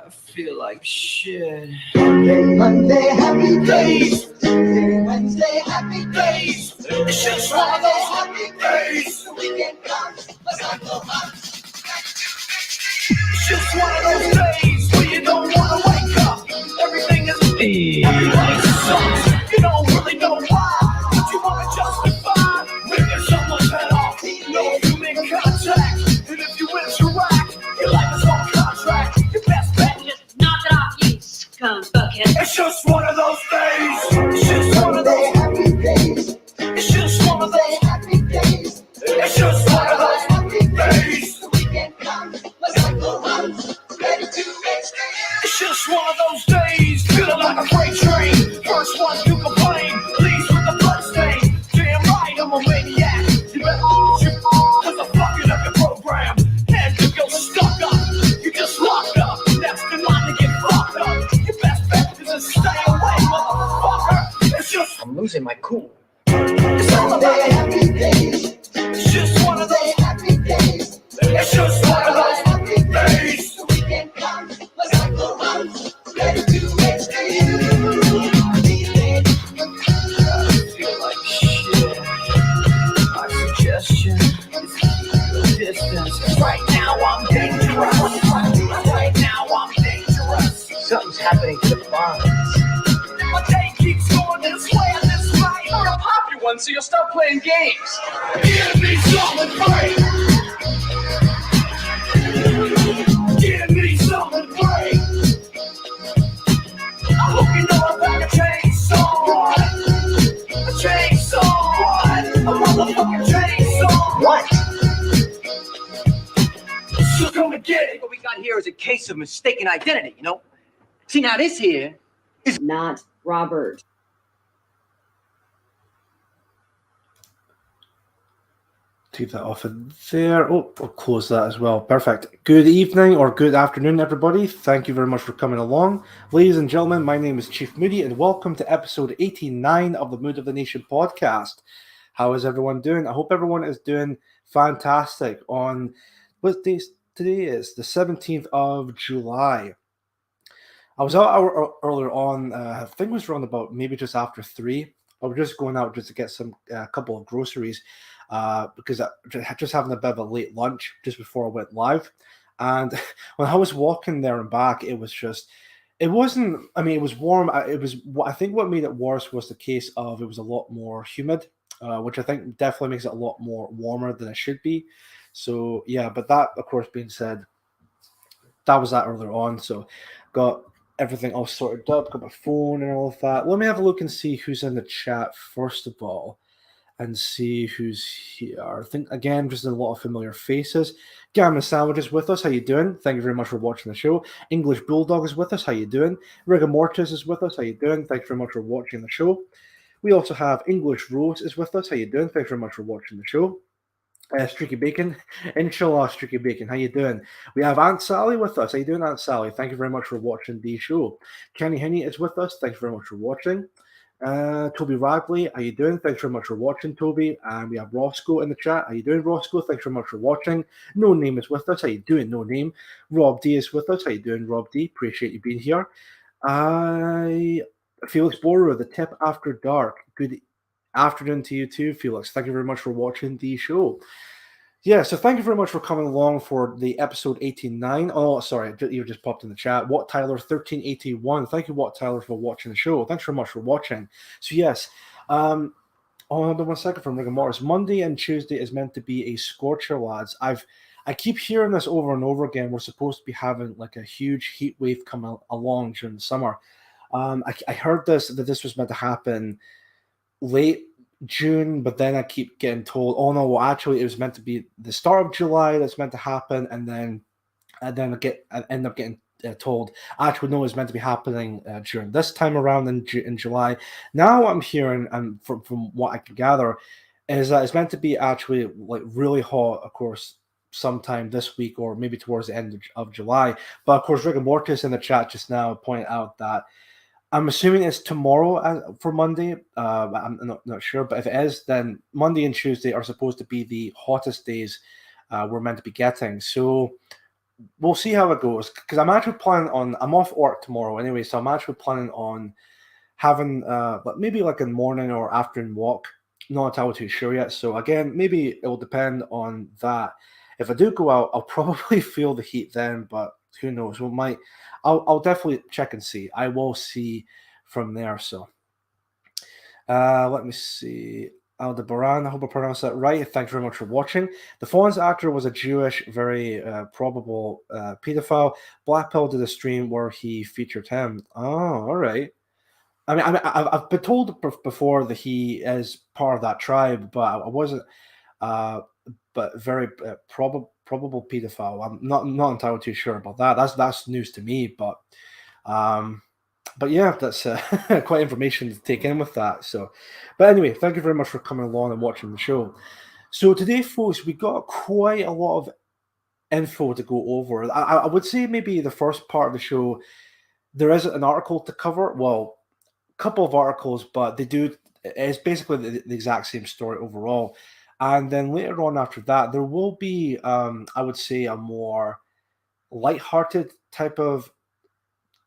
I feel like shit. Monday, happy days. Tuesday, Wednesday, happy days. It's just one of those happy days. The weekend comes, let's not go on. It's just one of those days where you don't want to wake up. Everything is everybody sucks. You don't really know why, but you want to justify ripping someone's head off. No human contact, and if you interact, your life is on contract. Your best bet, Just knock it off, you scum bucket. it's just one of those days. It's just one of Monday, those. happy days. It's just one of Tuesday, those. happy days. It's just one of those Happy days. The weekend comes, let's not go on. Ready to extend. It's just one of those days, feeling like a freight train. First one to complain, leaves with the bloodstain. Damn right, I'm a maniac. You better shoot, cause I'm fucking up your program. And you go stuck up, you just locked up. That's the line to get fucked up. Your best bet is to stay away, motherfucker. It's just, I'm losing my cool. it's all Monday, about, happy days. it's just one of Tuesday, those, happy days. it's just one of those Happy days. The weekend comes, let's not go on. Ready to extend. Feel like shit. My suggestion is keep the distance. Right now I'm dangerous. Right now I'm dangerous. Something's happening to the bonds. My day keeps going this way and this way. I'll pop you one so you'll stop playing games. Give me something great. Give me something great. I hope you know I'm like a chainsaw. A chainsaw. A motherfucking chainsaw. What? So come and get it. What we got here is a case of mistaken identity, you know? See, now this here is Not Robert. Take that off of there. Oh, I'll close that as well. Perfect. Good evening or good afternoon, everybody. Thank you very much for coming along. Ladies and gentlemen, my name is Chief Moody, and welcome to episode 89 of the Mood of the Nation podcast. How is everyone doing? I hope everyone is doing fantastic on what day today is, the 17th of July. I was out earlier on, I think it was around about maybe just after 3. I was just going out just to get a couple of groceries. Because I just having a bit of a late lunch just before I went live. And when I was walking there and back, it was it was warm. I think what made it worse was the case of it was a lot more humid, which I think definitely makes it a lot more warmer than it should be. So yeah, but that, of course, being said, that was that earlier on. So got everything all sorted up, got my phone and all of that. Let me have a look and see who's in the chat first of all. And see who's here. I think, again, just a lot of familiar faces. Gammon Sandwich is with us. How you doing? Thank you very much for watching the show. English Bulldog is with us. How you doing? Rigor Mortis is with us. How you doing? Thank you very much for watching the show. We also have English Rose is with us. How you doing? Thank you very much for watching the show. Streaky Bacon. Inshallah, Streaky Bacon. How you doing? We have Aunt Sally with us. How you doing, Aunt Sally? Thank you very much for watching the show. Kenny Henny is with us. Thank you very much for watching. Toby Radley, how you doing? Thanks very much for watching, Toby. And we have Roscoe in the chat. How you doing, Roscoe? Thanks very much for watching. No Name is with us. How you doing, No Name? Rob D is with us. How you doing, Rob D? Appreciate you being here. Felix Borer, The Tip After Dark. Good afternoon to you too, Felix. Thank you very much for watching the show. Yeah, so thank you very much for coming along for the episode 89. Oh, sorry, you just popped in the chat. What Tyler 1381. Thank you, What Tyler, for watching the show. Thanks very much for watching. So yes, hold on 1 second from Rigor Mortis. Monday and Tuesday is meant to be a scorcher, lads. I keep hearing this over and over again. We're supposed to be having like a huge heat wave coming along during the summer. I heard that this was meant to happen late June, but then I keep getting told, oh no, well, actually it was meant to be the start of July that's meant to happen, and then I end up getting told, actually no, it's meant to be happening during this time around in July. Now I'm hearing, and from what I can gather, is that it's meant to be actually like really hot, of course, sometime this week or maybe towards the end of July. But of course, Rigor Mortis in the chat just now pointed out that I'm assuming it's tomorrow for Monday. I'm not sure, but if it is, then Monday and Tuesday are supposed to be the hottest days we're meant to be getting. So we'll see how it goes, because I'm actually planning on, I'm off work tomorrow anyway, so I'm actually planning on having maybe like a morning or afternoon walk. Not entirely too sure yet. So again, maybe it will depend on that. If I do go out, I'll probably feel the heat then, but who knows? I'll definitely check and see. I will see from there. So let me see. Aldebaran, I hope I pronounced that right. Thanks very much for watching. The Fawn's actor was a Jewish, very probable pedophile. Black Pill did a stream where he featured him. Oh, all right. I've been told before that he is part of that tribe, but I wasn't. But very probable pedophile. I'm not entirely too sure about that. That's news to me. But yeah, that's quite information to take in with that. So, but anyway, thank you very much for coming along and watching the show. So today, folks, we got quite a lot of info to go over. I would say maybe the first part of the show, there is an article to cover. Well, couple of articles, but it's basically the exact same story overall. And then later on after that, there will be, I would say, a more lighthearted type of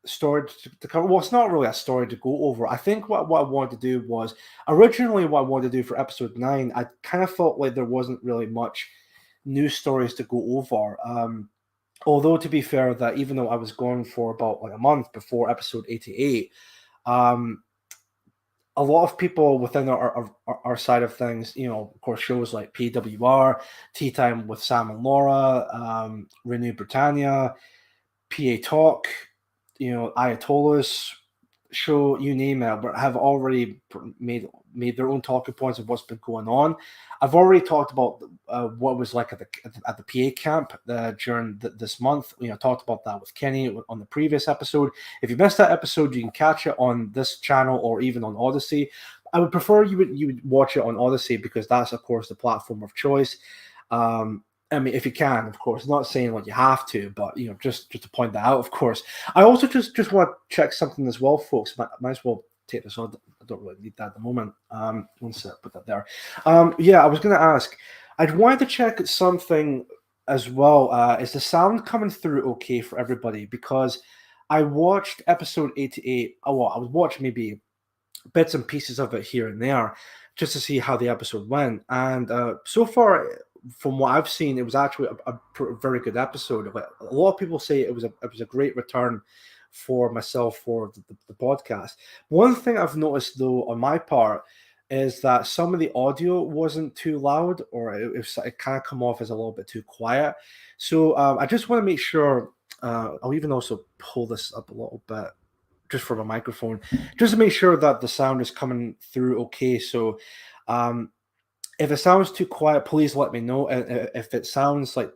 story to cover. Well, it's not really a story to go over. I think what I wanted to do was, originally what I wanted to do for episode 9, I kind of felt like there wasn't really much news stories to go over. Although, to be fair, that even though I was going for about like a month before episode 88, a lot of people within our side of things, of course, shows like PWR, Tea Time with Sam and Laura, Renew Britannia, PA Talk, Ayatollah's show, you name it, but have already made their own talking points of what's been going on. I've already talked about what it was like at the PA camp during this month. Talked about that with Kenny on the previous episode. If you missed that episode, you can catch it on this channel or even on Odysee. I would prefer you would watch it on Odysee, because that's, of course, the platform of choice. If you can, of course, not saying like you have to, but just to point that out, of course. I also just want to check something as well, folks. Might as well take this on. I don't really need that at the moment. One sec, put that there. Yeah, I was going to ask. I'd wanted to check something as well. Is the sound coming through okay for everybody? Because I watched episode 88. Oh, well, I was watching maybe bits and pieces of it here and there, just to see how the episode went. And so far, from what I've seen, it was actually a very good episode. A lot of people say it was a great return for myself for the podcast. One thing I've noticed, though, on my part, is that some of the audio wasn't too loud, or it kind of come off as a little bit too quiet. So I just want to make sure, I'll even also pull this up a little bit just for my microphone, just to make sure that the sound is coming through okay. So if it sounds too quiet, please let me know. If it sounds like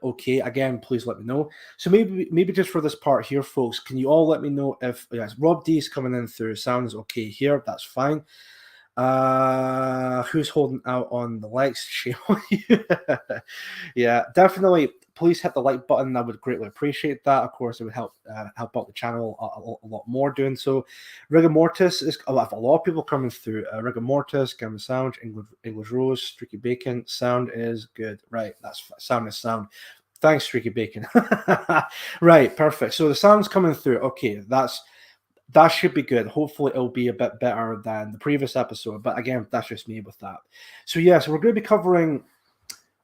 okay, again, please let me know. So maybe just for this part here, folks, can you all let me know if Rob D is coming in through sounds okay here? That's fine. Who's holding out on the likes? Shame on you. Yeah, definitely. Please hit the like button. I would greatly appreciate that. Of course, it would help out the channel a lot more doing so. Rigor Mortis is a lot of people coming through. Rigor Mortis, Gamma Sound, English Rose, Streaky Bacon. Sound is good. Right, that's sound is sound. Thanks, Streaky Bacon. Right, perfect. So the sound's coming through. Okay, that should be good. Hopefully, it'll be a bit better than the previous episode. But again, that's just me with that. So yes, we're going to be covering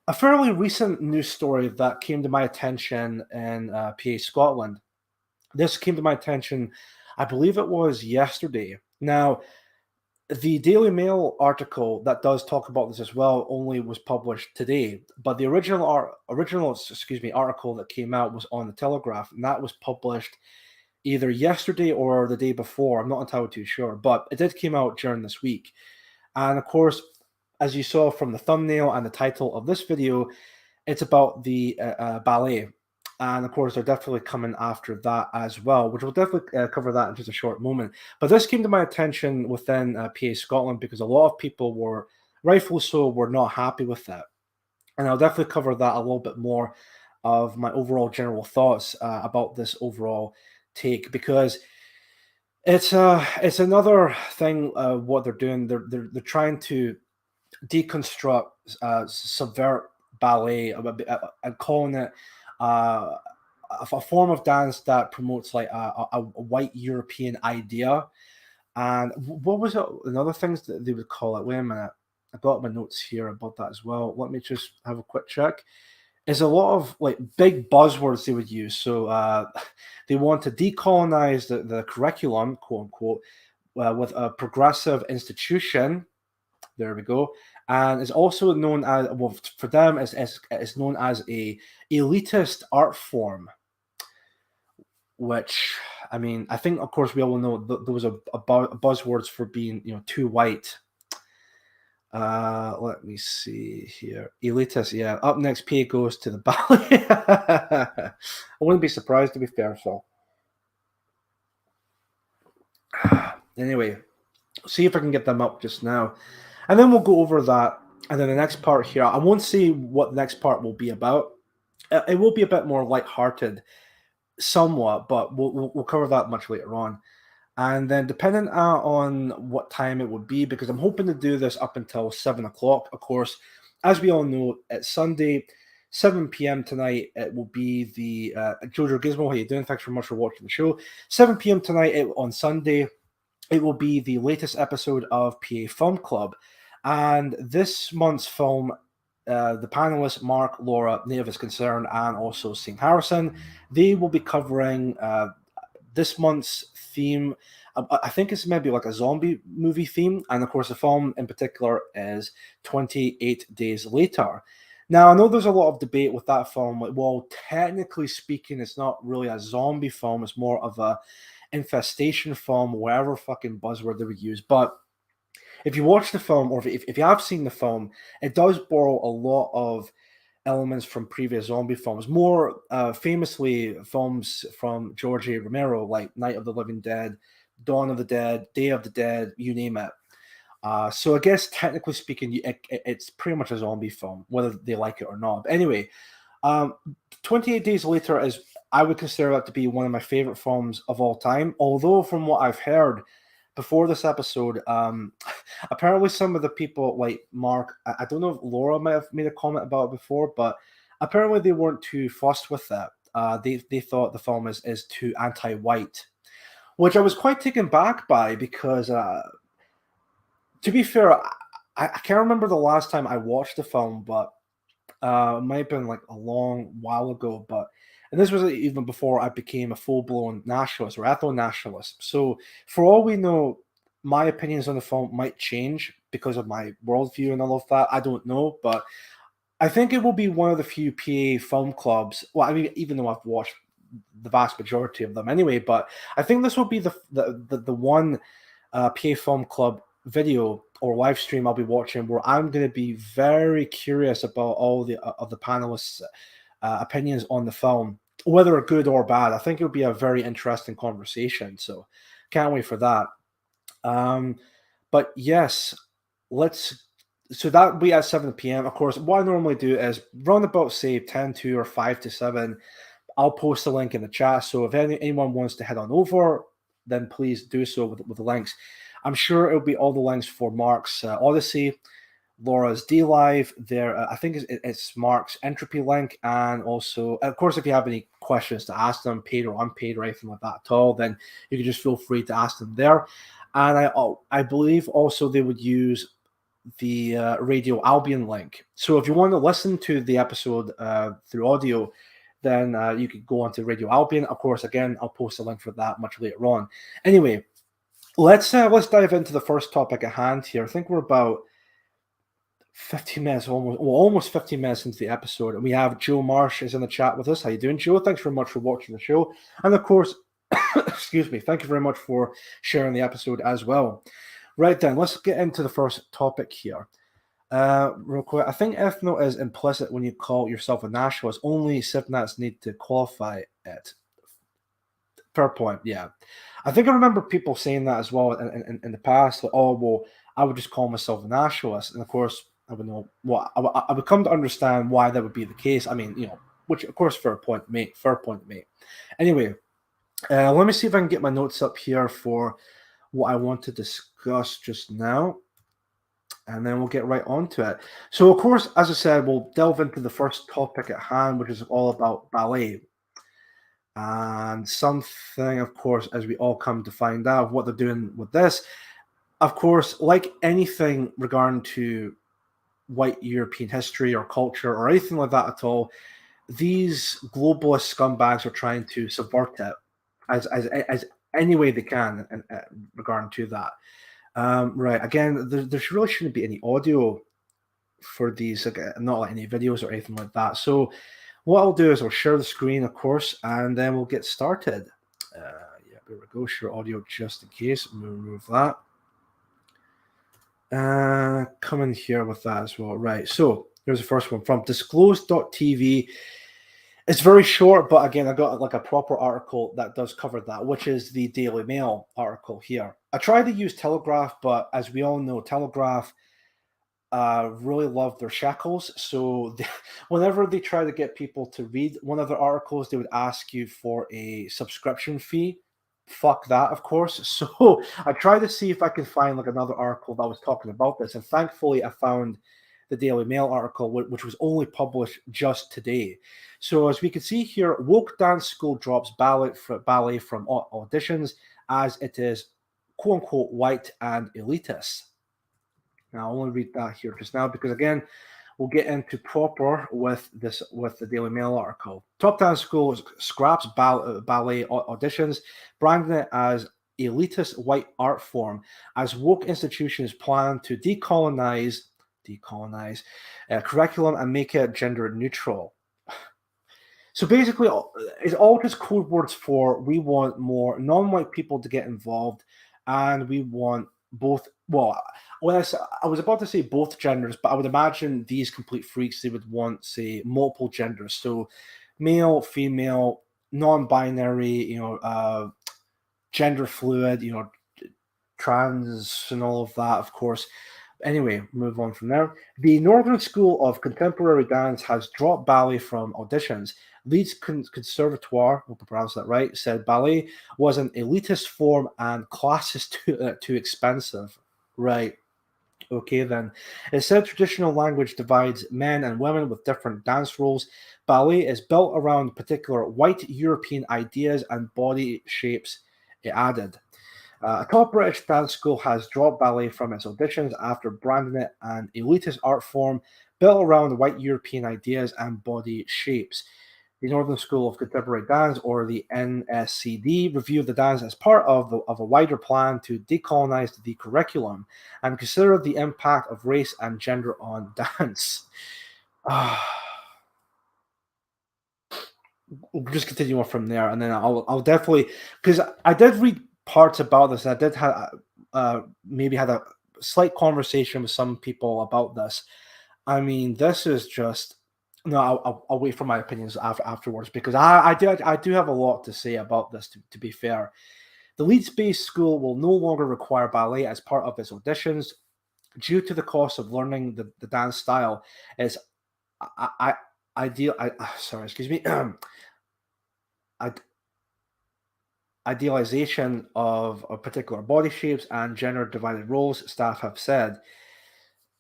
a fairly recent news story that came to my attention in PA Scotland. This came to my attention, I believe it was yesterday. Now, the Daily Mail article that does talk about this as well only was published today, but the original article that came out was on the Telegraph, and that was published either yesterday or the day before. I'm not entirely too sure, but it did came out during this week. And of course, as you saw from the thumbnail and the title of this video, it's about the ballet. And of course, they're definitely coming after that as well, which we'll definitely cover that in just a short moment. But this came to my attention within PA Scotland because a lot of people were, rightfully so, were not happy with that. And I'll definitely cover that a little bit more of my overall general thoughts about this overall take, because it's another thing what they're doing. They're trying to deconstruct, subvert ballet, and calling it a form of dance that promotes like a white European idea. And what was it? Another things that they would call it. Wait a minute. I got my notes here about that as well. Let me just have a quick check. There's a lot of like big buzzwords they would use. So they want to decolonize the curriculum, quote unquote, with a progressive institution. There we go. And it's also known as, well, for them, it's known as a elitist art form. Which, I mean, I think, of course, we all know those are buzzwords for being, too white. Let me see here. Elitist, yeah. Up next, PA goes to the ballet. I wouldn't be surprised, to be fair, so. Anyway, see if I can get them up just now. And then we'll go over that. And then the next part here, I won't say what the next part will be about. It will be a bit more lighthearted, somewhat, but we'll cover that much later on. And then depending on what time it would be, because I'm hoping to do this up until 7 o'clock. Of course, as we all know, it's Sunday, 7 p.m. tonight. It will be the Jojo Gizmo. How you doing? Thanks very much for watching the show. 7 p.m. tonight on Sunday. It will be the latest episode of PA Film Club. And this month's film, the panelists, Mark, Laura, Native is Concerned, and also Sam Harrison, they will be covering this month's theme. I think it's maybe like a zombie movie theme. And of course, the film in particular is 28 Days Later. Now, I know there's a lot of debate with that film. Like, well, technically speaking, it's not really a zombie film. It's more of a infestation film, whatever fucking buzzword they would use. But if you watch the film, or if you have seen the film, it does borrow a lot of elements from previous zombie films. More famously, films from George A. Romero, like Night of the Living Dead, Dawn of the Dead, Day of the Dead, you name it. So I guess technically speaking, it's pretty much a zombie film, whether they like it or not. But anyway, 28 Days Later is, I would consider that to be one of my favorite films of all time. Although from what I've heard before this episode, apparently some of the people like Mark, I don't know if Laura might have made a comment about it before, but apparently they weren't too fussed with that. They thought the film is too anti-white, which I was quite taken back by because, to be fair, I can't remember the last time I watched the film, but it might have been like a long while ago. And this was even before I became a full-blown nationalist or ethno-nationalist. So for all we know, my opinions on the film might change because of my worldview and all of that. I don't know, but I think it will be one of the few PA film clubs. Well, I mean, even though I've watched the vast majority of them anyway, but I think this will be the one PA film club video or live stream I'll be watching where I'm going to be very curious about all the of the panelists' opinions on the film, whether good or bad. I think it would be a very interesting conversation, so can't wait for that. But yes, so that will be at 7 p.m. Of course, what I normally do is round about, say, 10 to or 5 to 7, I'll post a link in the chat. So if anyone wants to head on over, then please do so with the links. I'm sure it'll be all the links for Mark's Odysee, Laura's DLive, there. I think it's Mark's Entropy link, and also, of course, if you have any questions to ask them, paid or unpaid or anything like that at all, then you can just feel free to ask them there. And I believe also they would use the Radio Albion link. So if you want to listen to the episode through audio, then you could go onto Radio Albion. Of course, again, I'll post a link for that much later on. Anyway, let's dive into the first topic at hand here. I think we're about 15 minutes, almost 15 minutes into the episode, and we have Joe Marsh is in the chat with us. How you doing, Joe? Thanks very much for watching the show, and of course, excuse me, thank you very much for sharing the episode as well. Right then, let's get into the first topic here. Real quick, I think ethno is implicit when you call yourself a nationalist. Only Sipnats need to qualify it. Fair point, yeah. I think I remember people saying that as well in the past. Like, oh, well, I would just call myself a nationalist. And of course, I would know what I would come to understand why that would be the case. I mean, which of course, fair point to make. Anyway, let me see if I can get my notes up here for what I want to discuss just now. and then we'll get right onto it. So, of course, as I said, we'll delve into the first topic at hand, which is all about ballet. And something, of course, as we all come to find out what they're doing with this, of course, like anything regarding to white European history or culture or anything like that at all, these globalist scumbags are trying to subvert it as any way they can regarding to that. Right. Again, there really shouldn't be any audio for these, not like any videos or anything like that. So what I'll do is I'll share the screen, of course, and then we'll get started. Yeah, there we go. Share audio just in case. We'll remove that. Come in here with that as well. Right. So here's the first one from disclosed.tv. It's very short, but again, I got like a proper article that does cover that, which is the Daily Mail article here. I tried to use Telegraph, but as we all know, Telegraph really love their shackles. So whenever they try to get people to read one of their articles, they would ask you for a subscription fee. Fuck that, of course. So I tried to see if I could find like another article that was talking about this, and thankfully I found the Daily Mail article, which was only published just today. So as we can see here, woke dance school drops ballet from auditions as it is quote unquote white and elitist. Now I want to read that here just now because again, we'll get into proper with the Daily Mail article. Top dance school scraps ballet auditions, branding it as elitist white art form as woke institutions plan to decolonize curriculum and make it gender neutral. So basically, it's all just code words for we want more non-white people to get involved, and we want both. Well, when I was about to say both genders, but I would imagine these complete freaks, they would want, say, multiple genders. So male, female, non-binary, gender fluid, trans and all of that, of course. Anyway, move on from there. The Northern School of Contemporary Dance has dropped ballet from auditions. Leeds Conservatoire, hope I pronounced that right, said ballet was an elitist form and classes too expensive. Right. Okay, then. It said traditional language divides men and women with different dance roles. Ballet is built around particular white European ideas and body shapes, it added. A top British dance school has dropped ballet from its auditions after branding it an elitist art form built around white European ideas and body shapes. The Northern School of Contemporary Dance, or the NSCD, reviewed the dance as part of a wider plan to decolonize the curriculum and consider the impact of race and gender on dance. We'll just continue on from there, and then I'll definitely, because I did read parts about this. I did have maybe had a slight conversation with some people about this. I mean, this is just no. I'll wait for my opinions afterwards because I do have a lot to say about this. To be fair, the Leeds-based school will no longer require ballet as part of its auditions due to the cost of learning the dance style. Is idealization of particular body shapes and gender divided roles, staff have said.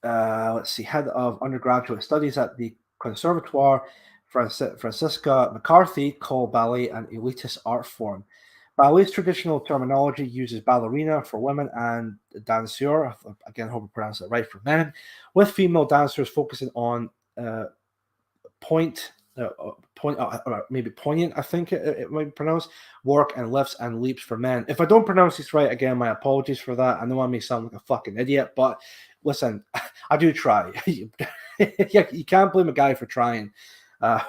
Let's see, head of undergraduate studies at the Conservatoire, Francisca McCarthy, called ballet an elitist art form. Ballet's traditional terminology uses ballerina for women and danseur, again, I hope I pronounced it right, for men, with female dancers focusing on maybe poignant, I think it might be pronounced, work and lifts and leaps for men. If I don't pronounce this right, again, my apologies for that. I know I may sound like a fucking idiot, but listen, I do try. Yeah, you can't blame a guy for trying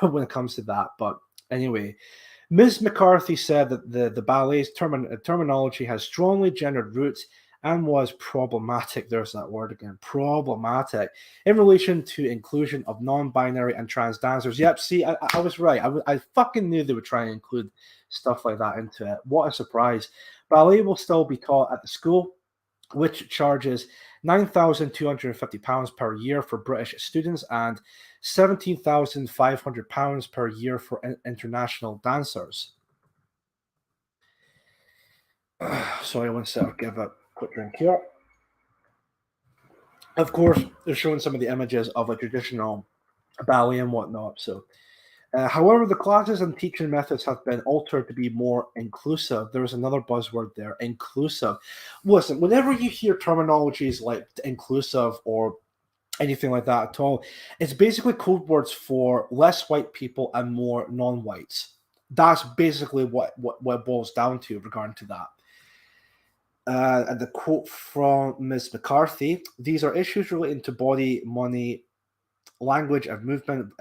when it comes to that. But anyway, Ms. McCarthy said that the ballet's terminology has strongly gendered roots and was problematic. There's that word again, problematic, in relation to inclusion of non-binary and trans dancers. Yep, see, I was right. I fucking knew they would try and include stuff like that into it. What a surprise. Ballet will still be taught at the school, which charges £9,250 per year for British students and £17,500 per year for international dancers. Sorry, one sec. I'll give a quick drink here. Of course, they're showing some of the images of a traditional ballet and whatnot. So, however, the classes and teaching methods have been altered to be more inclusive. There's another buzzword there, inclusive. Listen, whenever you hear terminologies like inclusive or anything like that at all, it's basically code words for less white people and more non-whites. That's basically what it boils down to regarding to that. And the quote from Ms. McCarthy: "These are issues relating to body, money, language, and movement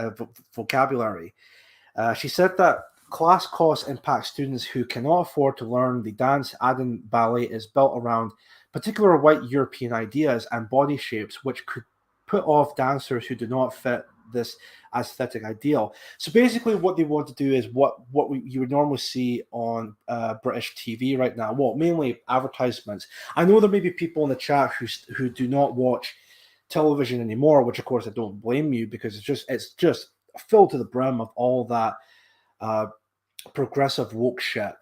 vocabulary." She said that class costs impact students who cannot afford to learn the dance, adding ballet is built around particular white European ideas and body shapes, which could put off dancers who do not fit this aesthetic ideal. So basically, what they want to do is you would normally see on British TV right now. Well, mainly advertisements. I know there may be people in the chat who do not watch television anymore, which of course I don't blame you, because it's just filled to the brim of all that progressive woke shit.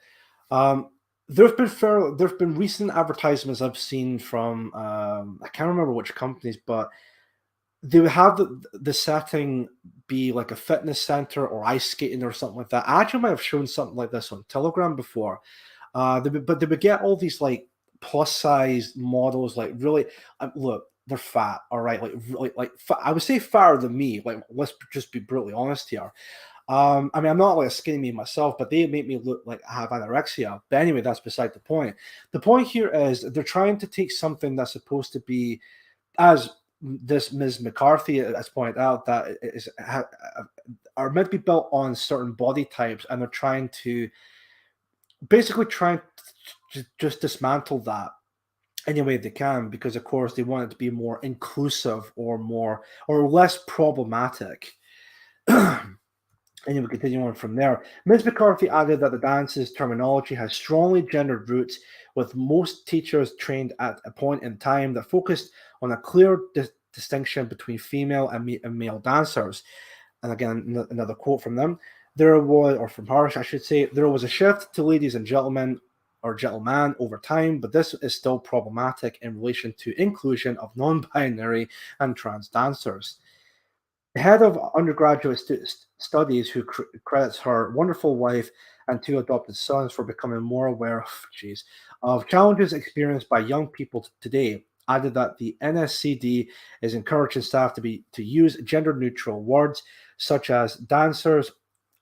There've been recent advertisements I've seen from I can't remember which companies, but they would have the setting be like a fitness center or ice skating or something like that. I actually might have shown something like this on Telegram before. But they would get all these like plus size models, like really look, they're fat, all right, like I would say fatter than me. Like, let's just be brutally honest here. I mean, I'm not like a skinny me myself, but they make me look like I have anorexia. But anyway, that's beside the point. The point here is they're trying to take something that's supposed to be, as this Ms. McCarthy has pointed out, that are meant to be built on certain body types, and they're trying to just dismantle that any way they can, because of course they want it to be more inclusive or less problematic. Anyway, continuing on from there, Ms. McCarthy added that the dance's terminology has strongly gendered roots, with most teachers trained at a point in time that focused on a clear distinction between female and male dancers. And again, another quote from them. There was, or from her, I should say, there was a shift to ladies and gentlemen or gentleman over time, but this is still problematic in relation to inclusion of non-binary and trans dancers. The head of undergraduate studies, who credits her wonderful wife and two adopted sons for becoming more aware of challenges experienced by young people today, added that the NSCD is encouraging staff to use gender-neutral words such as dancers,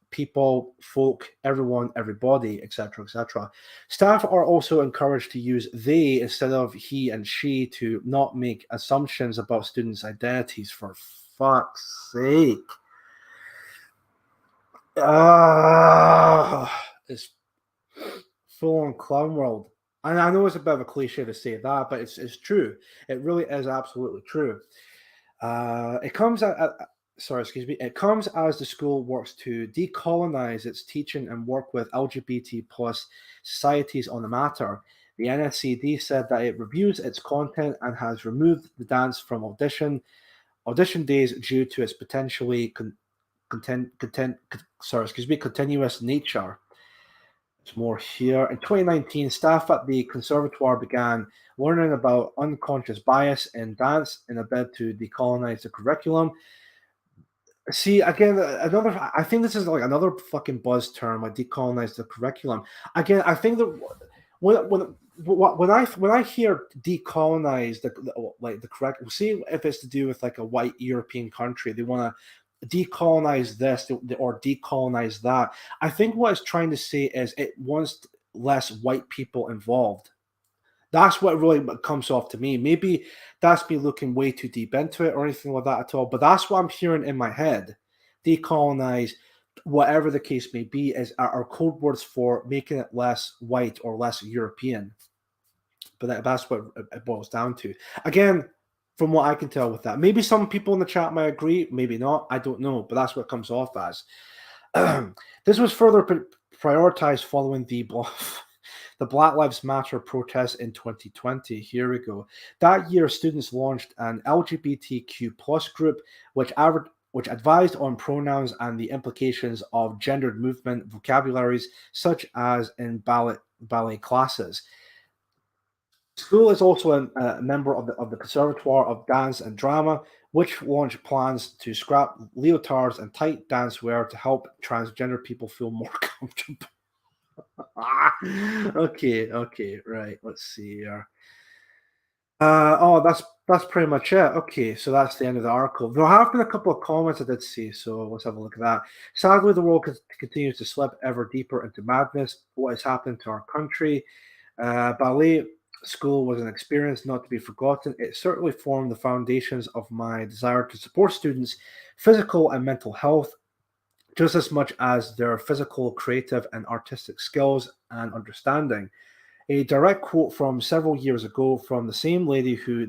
people, folk, everyone, everybody, etc., etc. Staff are also encouraged to use they instead of he and she to not make assumptions about students' identities. For fuck's sake. It's full on clown world. And I know it's a bit of a cliche to say that, but it's true. It really is absolutely true. It comes It comes as the school works to decolonize its teaching and work with LGBT plus societies on the matter. The NSCD said that it reviews its content and has removed the dance from audition days due to its potentially continuous nature. There's more here. In 2019, staff at the conservatoire began learning about unconscious bias in dance in a bid to decolonize the curriculum. See, again, I think this is like another fucking buzz term, like decolonize the curriculum. Again, I think that when I hear decolonize the correct, see if it's to do with like a white European country, they want to decolonize this or decolonize that. I think what it's trying to say is it wants less white people involved. That's what really comes off to me. Maybe that's me looking way too deep into it or anything like that at all, but that's what I'm hearing in my head. Decolonize, whatever the case may be, are code words for making it less white or less European. But that's what it boils down to. Again, from what I can tell with that. Maybe some people in the chat might agree, maybe not. I don't know, but that's what it comes off as. This was further prioritized following the Black Lives Matter protests in 2020. Here we go. That year, students launched an LGBTQ plus group, which advised on pronouns and the implications of gendered movement vocabularies, such as in ballet classes. School is also a member of the Conservatoire of Dance and Drama, which launched plans to scrap leotards and tight dance wear to help transgender people feel more comfortable. Okay, right. Let's see here. That's pretty much it. Okay, so that's the end of the article. There have been a couple of comments I did see, so let's have a look at that. Sadly, the world continues to slip ever deeper into madness. What is happening to our country? Ballet school was an experience not to be forgotten. It certainly formed the foundations of my desire to support students' physical and mental health just as much as their physical, creative, and artistic skills and understanding. A direct quote from several years ago from the same lady who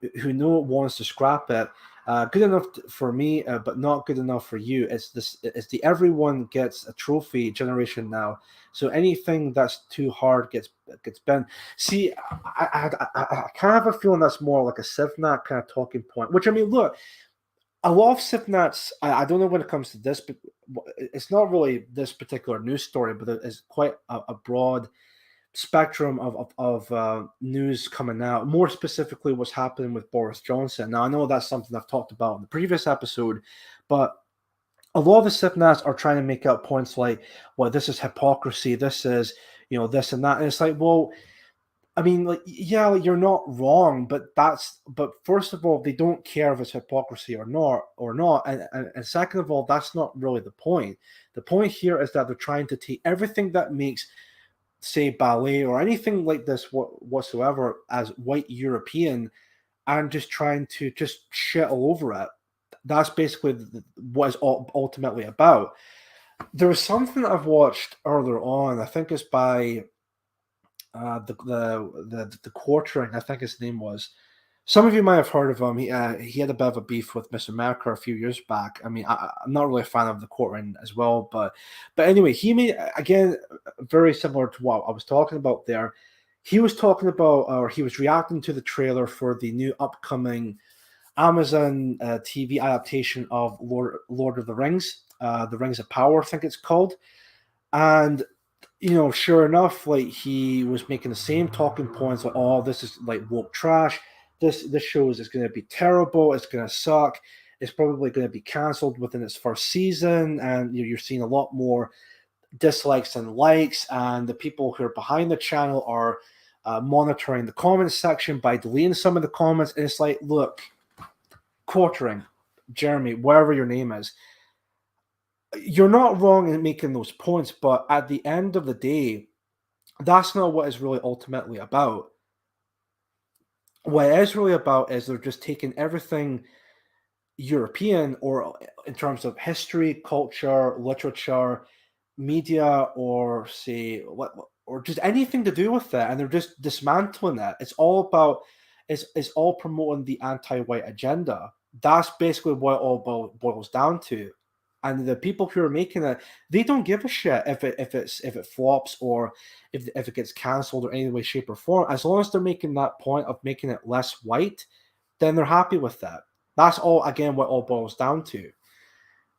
wants to scrap it. Good enough for me, but not good enough for you. It's the everyone gets a trophy generation now. So anything that's too hard gets bent. See, I kind of have a feeling that's more like a Sivnat kind of talking point. Which I mean, look, a lot of Sivnats. I don't know when it comes to this, but it's not really this particular news story, but it's quite a broad spectrum of news coming out. More specifically, what's happening with Boris Johnson. Now, I know that's something I've talked about in the previous episode, but a lot of the Sipnats are trying to make out points like, well, this is hypocrisy, this is, this and that. And it's like, well, I mean, like, yeah, like, you're not wrong, but first of all, they don't care if it's hypocrisy or not. And second of all, that's not really the point. The point here is that they're trying to take everything that makes, say, ballet or anything like this whatsoever as white European and just trying to just shit all over it. That's basically what it's ultimately about. There was something I've watched earlier on. I think it's by the Quartering, I think his name was. Some of you might have heard of him. He had a bit of a beef with Miss America a few years back. I mean, I'm not really a fan of the Quartering as well, but anyway, he made, again, very similar to what I was talking about there. He was talking about, or he was reacting to the trailer for the new upcoming Amazon TV adaptation of Lord of the Rings, The Rings of Power, I think it's called. And sure enough, like, he was making the same talking points, like, oh, this is like woke trash. This show is going to be terrible. It's going to suck. It's probably going to be cancelled within its first season, and you're seeing a lot more dislikes and likes. And the people who are behind the channel are monitoring the comments section by deleting some of the comments. And it's like, look, Quartering, Jeremy, wherever your name is, you're not wrong in making those points, but at the end of the day, that's not what it's really ultimately about. What it is really about is they're just taking everything European, or in terms of history, culture, literature, media, or say or just anything to do with it, and they're just dismantling it. It's all about it's all promoting the anti-white agenda. That's basically what it all boils down to. And the people who are making it, they don't give a shit if it flops or if it gets cancelled or any way, shape, or form. As long as they're making that point of making it less white, then they're happy with that. That's all, again, what all boils down to.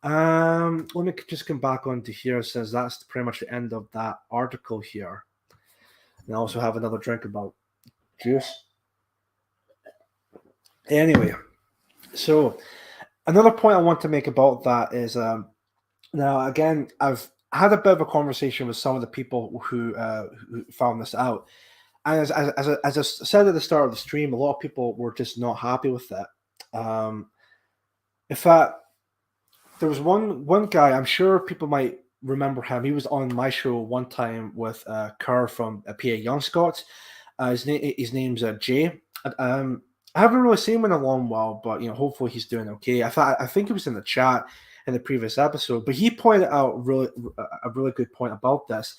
Let me just come back onto here, since that's pretty much the end of that article here. And I also have another drink about juice. Anyway, so another point I want to make about that is, now, again, I've had a bit of a conversation with some of the people who found this out. And as I said at the start of the stream, a lot of people were just not happy with that. In fact, there was one guy, I'm sure people might remember him. He was on my show one time with Kerr from PA Young Scots. His name's Jay. I haven't really seen him in a long while, but hopefully he's doing okay. I think he was in the chat in the previous episode, but he pointed out a really good point about this.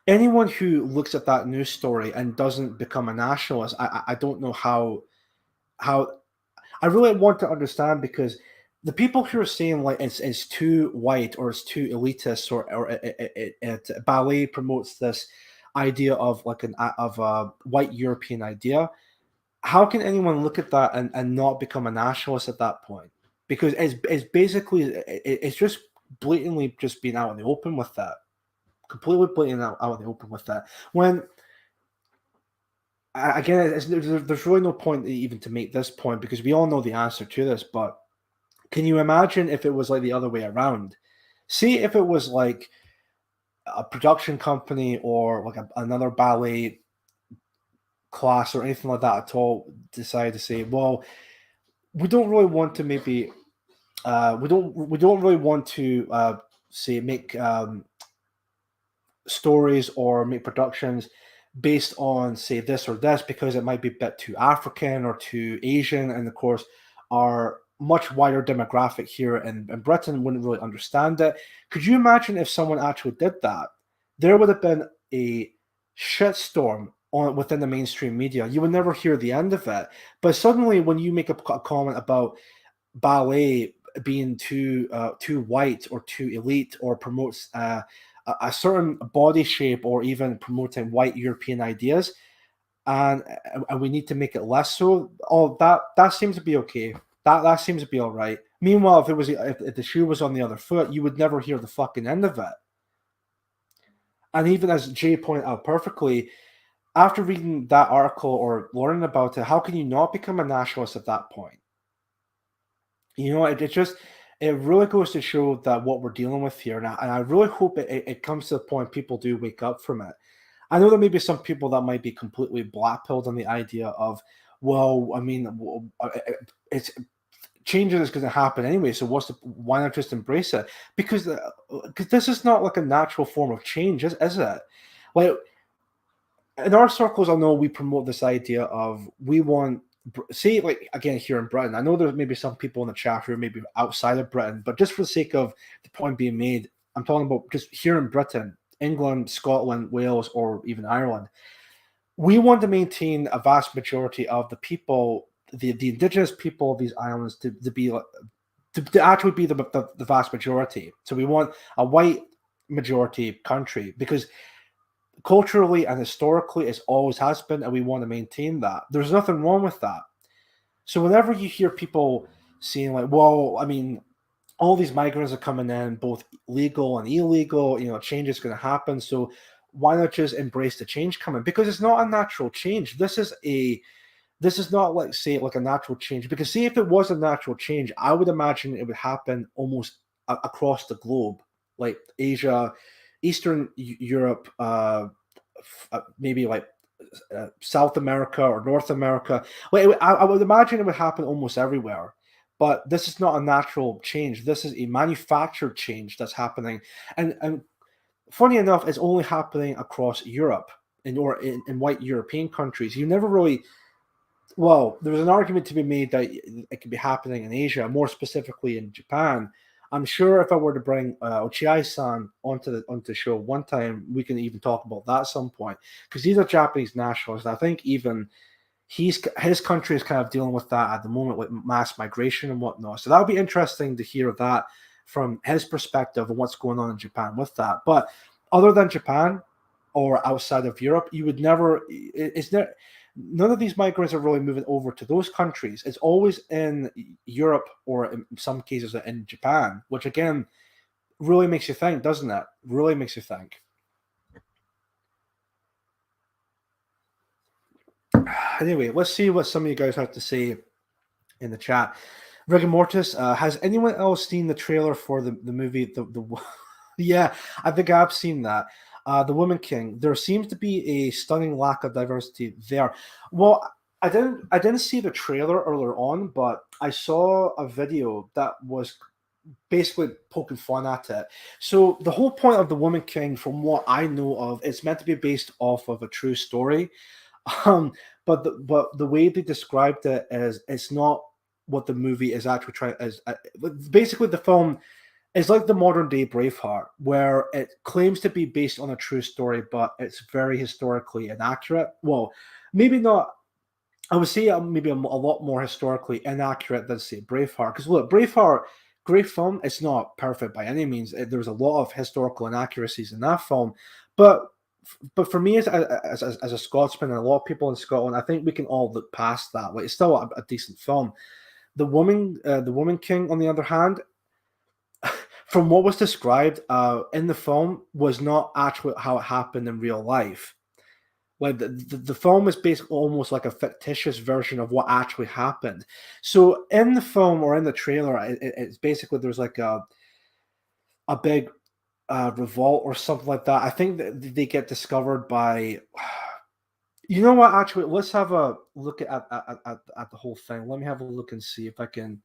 Anyone who looks at that news story and doesn't become a nationalist, I don't know how I really want to understand, because the people who are saying like it's too white or it's too elitist, or Ballet promotes this idea of like a white European idea. How can anyone look at that and not become a nationalist at that point? Because it's basically it's just blatantly just being out in the open with that, completely blatantly out in the open with that. When again, there's really no point even to make this point because we all know the answer to this. But can you imagine if it was like the other way around? See if it was like a production company or like another ballet class or anything like that at all decide to say, well, we don't really want to maybe we don't really want to say make stories or make productions based on say this or this because it might be a bit too African or too Asian, and of course our much wider demographic here in Britain wouldn't really understand it. Could you imagine if someone actually did that? There would have been a shitstorm on within the mainstream media. You would never hear the end of it. But suddenly, when you make a comment about ballet being too white or too elite or promotes a certain body shape or even promoting white European ideas, and we need to make it less so. Oh, that seems to be okay. That seems to be all right. Meanwhile, if the shoe was on the other foot, you would never hear the fucking end of it. And even as Jay pointed out perfectly, after reading that article or learning about it, how can you not become a nationalist at that point? You know, it really goes to show that what we're dealing with here, and I really hope it comes to the point people do wake up from it. I know there may be some people that might be completely blackpilled on the idea of, well, I mean, it's changes is going to happen anyway, so why not just embrace it? Because this is not like a natural form of change, is it? Like in our circles, I know we promote this idea of we want, say, like again here in Britain. I know there's maybe some people in the chat who are maybe outside of Britain, but just for the sake of the point being made, I'm talking about just here in Britain, England, Scotland, Wales, or even Ireland. We want to maintain a vast majority of the people, the indigenous people of these islands, to be to actually be the vast majority. So we want a white majority country because culturally and historically it always has been, and we want to maintain that. There's nothing wrong with that. So whenever you hear people saying like, well, I mean, all these migrants are coming in, both legal and illegal, you know, change is going to happen. So why not just embrace the change coming? Because it's not a natural change. This is not like, say, like a natural change. Because see, if it was a natural change, I would imagine it would happen almost across the globe, like Asia, Eastern Europe, maybe like South America or North America. Like I would imagine it would happen almost everywhere. But this is not a natural change. This is a manufactured change that's happening. And funny enough, it's only happening across Europe in white European countries. You never really, well, there's an argument to be made that it could be happening in Asia, more specifically in Japan. I'm sure if I were to bring Ochiai-san onto the show one time, we can even talk about that at some point, because these are Japanese nationalists. I think even his country is kind of dealing with that at the moment, with mass migration and whatnot. So that would be interesting to hear that from his perspective and what's going on in Japan with that. But other than Japan or outside of Europe, you would never. None of these migrants are really moving over to those countries. It's always in Europe or in some cases in Japan, which again really makes you think, doesn't it? Really makes you think. Anyway, let's see what some of you guys have to say in the chat. Rigor Mortis, has anyone else seen the trailer for the movie? Yeah, I think I've seen that. The Woman King. There seems to be a stunning lack of diversity there. Well, I didn't see the trailer earlier on, but I saw a video that was basically poking fun at it. So the whole point of The Woman King, from what I know of, it's meant to be based off of a true story. But the way they described it is it's not what the movie is actually trying. Basically the film is like the modern day Braveheart, where it claims to be based on a true story, but it's very historically inaccurate. Well, maybe not. I would say maybe a lot more historically inaccurate than, say, Braveheart. Because look, Braveheart, great film. It's not perfect by any means. There's a lot of historical inaccuracies in that film. But for me, as a Scotsman and a lot of people in Scotland, I think we can all look past that. Like, it's still a decent film. The Woman King, on the other hand, from what was described in the film, was not actually how it happened in real life. Like the film is basically almost like a fictitious version of what actually happened. So in the film or in the trailer, it's basically there's like a big revolt or something like that. I think that they get discovered by. You know what? Actually, let's have a look at the whole thing. Let me have a look and see if I can.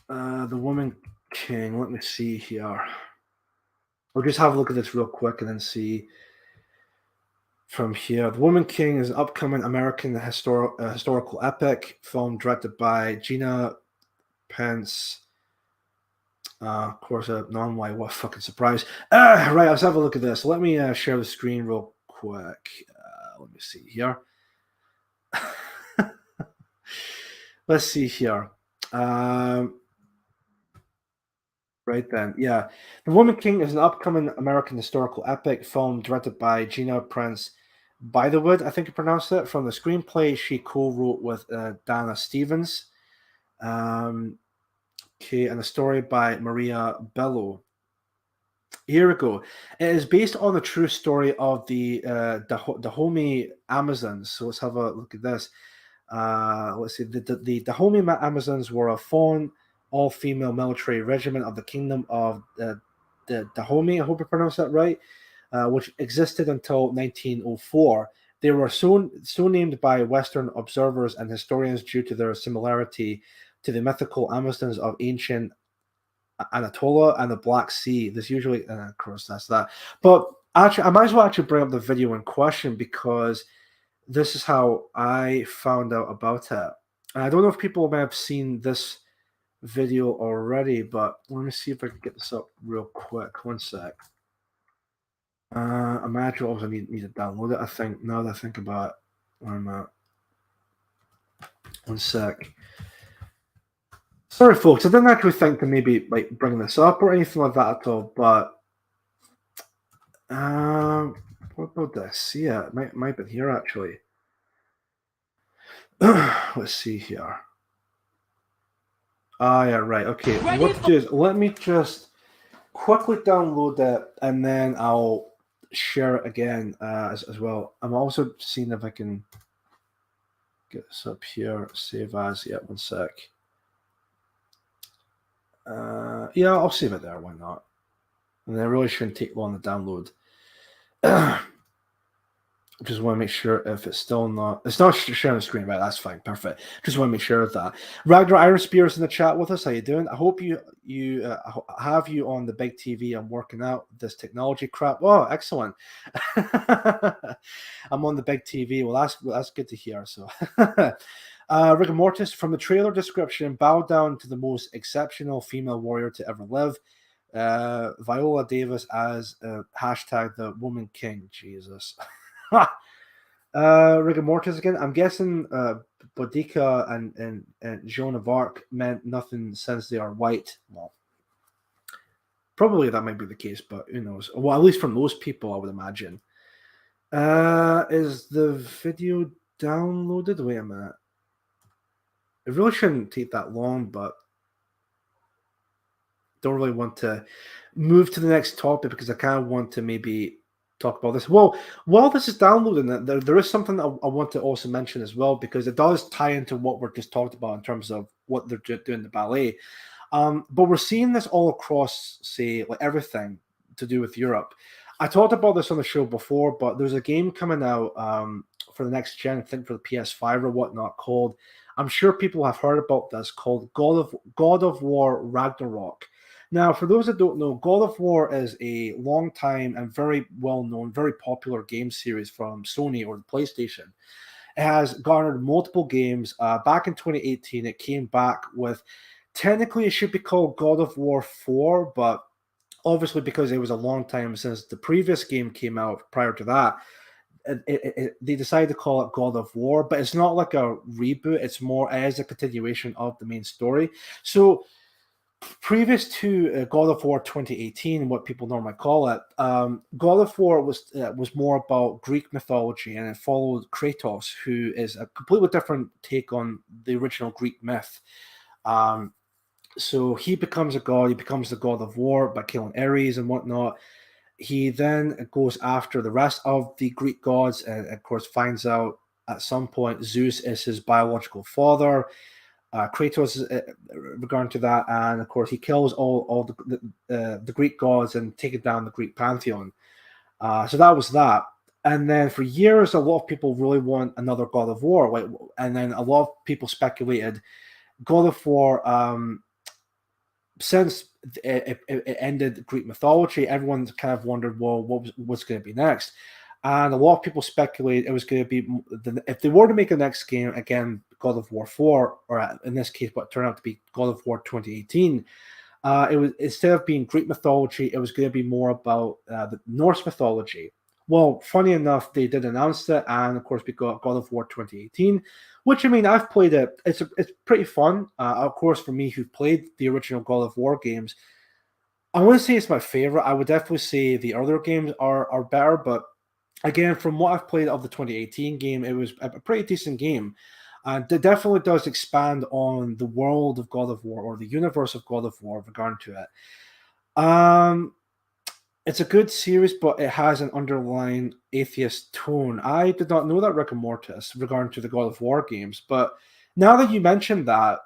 The Woman King. Let me see here. We'll just have a look at this real quick and then see from here. The Woman King is an upcoming American historical epic film directed by Gina Pence. Of course, a non-white. What a fucking surprise. Right, let's have a look at this. Let me share the screen real quick. Let me see here. Let's see here. Right then, yeah. The Woman King is an upcoming American historical epic film directed by Gina Prince Bythewood, I think you pronounce it. From the screenplay she co-wrote with Dana Stevens. Okay, and a story by Maria Bello. Here we go. It is based on the true story of the Dahomey Amazons. So let's have a look at this. Let's see. The Dahomey Amazons were a fallen all-female military regiment of the Kingdom of the Dahomey, I hope I pronounced that right, which existed until 1904. They were so named by Western observers and historians due to their similarity to the mythical Amazons of ancient Anatolia and the Black Sea. This usually, of course, that's that. But actually, I might as well actually bring up the video in question because this is how I found out about it. And I don't know if people may have seen this video already, but let me see if I can get this up real quick. One sec. I might actually also need to download it. I think now that I think about it, where I'm at. One sec. Sorry, folks. I didn't actually think to maybe like bring this up or anything like that at all. But what about this? Yeah, it might be here actually. Let's see here. Yeah, right. Okay. What to do is let me just quickly download it and then I'll share it again as well. I'm also seeing if I can get this up here. Save as. Yeah, one sec. Yeah, I'll save it there. Why not? And it really shouldn't take long to download. Just want to make sure if it's still not. It's not sharing the screen, right? That's fine, perfect. Just want to make sure of that. Ragnar Iron Spear is in the chat with us. How you doing? I hope you have you on the big TV. I'm working out this technology crap. Oh, excellent. I'm on the big TV. Well, that's good to hear. So, rigor mortis from the trailer description. Bow down to the most exceptional female warrior to ever live. Viola Davis as hashtag the Woman King. Jesus. Rigor mortis again. I'm guessing Boudica and Joan of Arc meant nothing since they are white. Well, probably that might be the case, but who knows? Well, at least from those people, I would imagine. Is the video downloaded? Wait a minute. It really shouldn't take that long, but don't really want to move to the next topic because I kind of want to maybe talk about this. Well, while this is downloading, there is something I want to also mention as well because it does tie into what we're just talked about in terms of what they're doing the ballet. But we're seeing this all across, say, like everything to do with Europe. I talked about this on the show before, but there's a game coming out for the next gen, I think for the PS5 or whatnot, called, I'm sure people have heard about this, called God of War Ragnarok. Now, for those that don't know, God of War is a long time and very well-known, very popular game series from Sony or the PlayStation. It has garnered multiple games. Back in 2018, it came back with, technically it should be called God of War 4, but obviously because it was a long time since the previous game came out prior to that, they decided to call it God of War, but it's not like a reboot. It's more as a continuation of the main story. So previous to God of War 2018, what people normally call it, God of War was more about Greek mythology, and it followed Kratos, who is a completely different take on the original Greek myth. So he becomes a god. He becomes the God of War by killing Ares and whatnot. he then goes after the rest of the Greek gods, and of course finds out at some point Zeus is his biological father. Kratos is regarding to that, and of course he kills all the Greek gods and taking down the Greek pantheon. So that was that. And then for years, a lot of people really want another God of War. And then a lot of people speculated God of War, since it ended Greek mythology, everyone kind of wondered, well, what's going to be next? And a lot of people speculated it was going to be, if they were to make a next game, again, God of War 4, or in this case, what turned out to be God of War 2018, it was, instead of being Greek mythology, it was going to be more about the Norse mythology. Well, funny enough, they did announce it, and of course, we got God of War 2018, which, I mean, I've played it. It's pretty fun. Of course, for me, who've played the original God of War games, I wouldn't say it's my favorite. I would definitely say the earlier games are better, but again, from what I've played of the 2018 game, it was a pretty decent game. And it definitely does expand on the world of God of War, or the universe of God of War, regarding to it. It's a good series, but it has an underlying atheist tone. I did not know that, Rick and Mortis, regarding to the God of War games. But now that you mentioned that,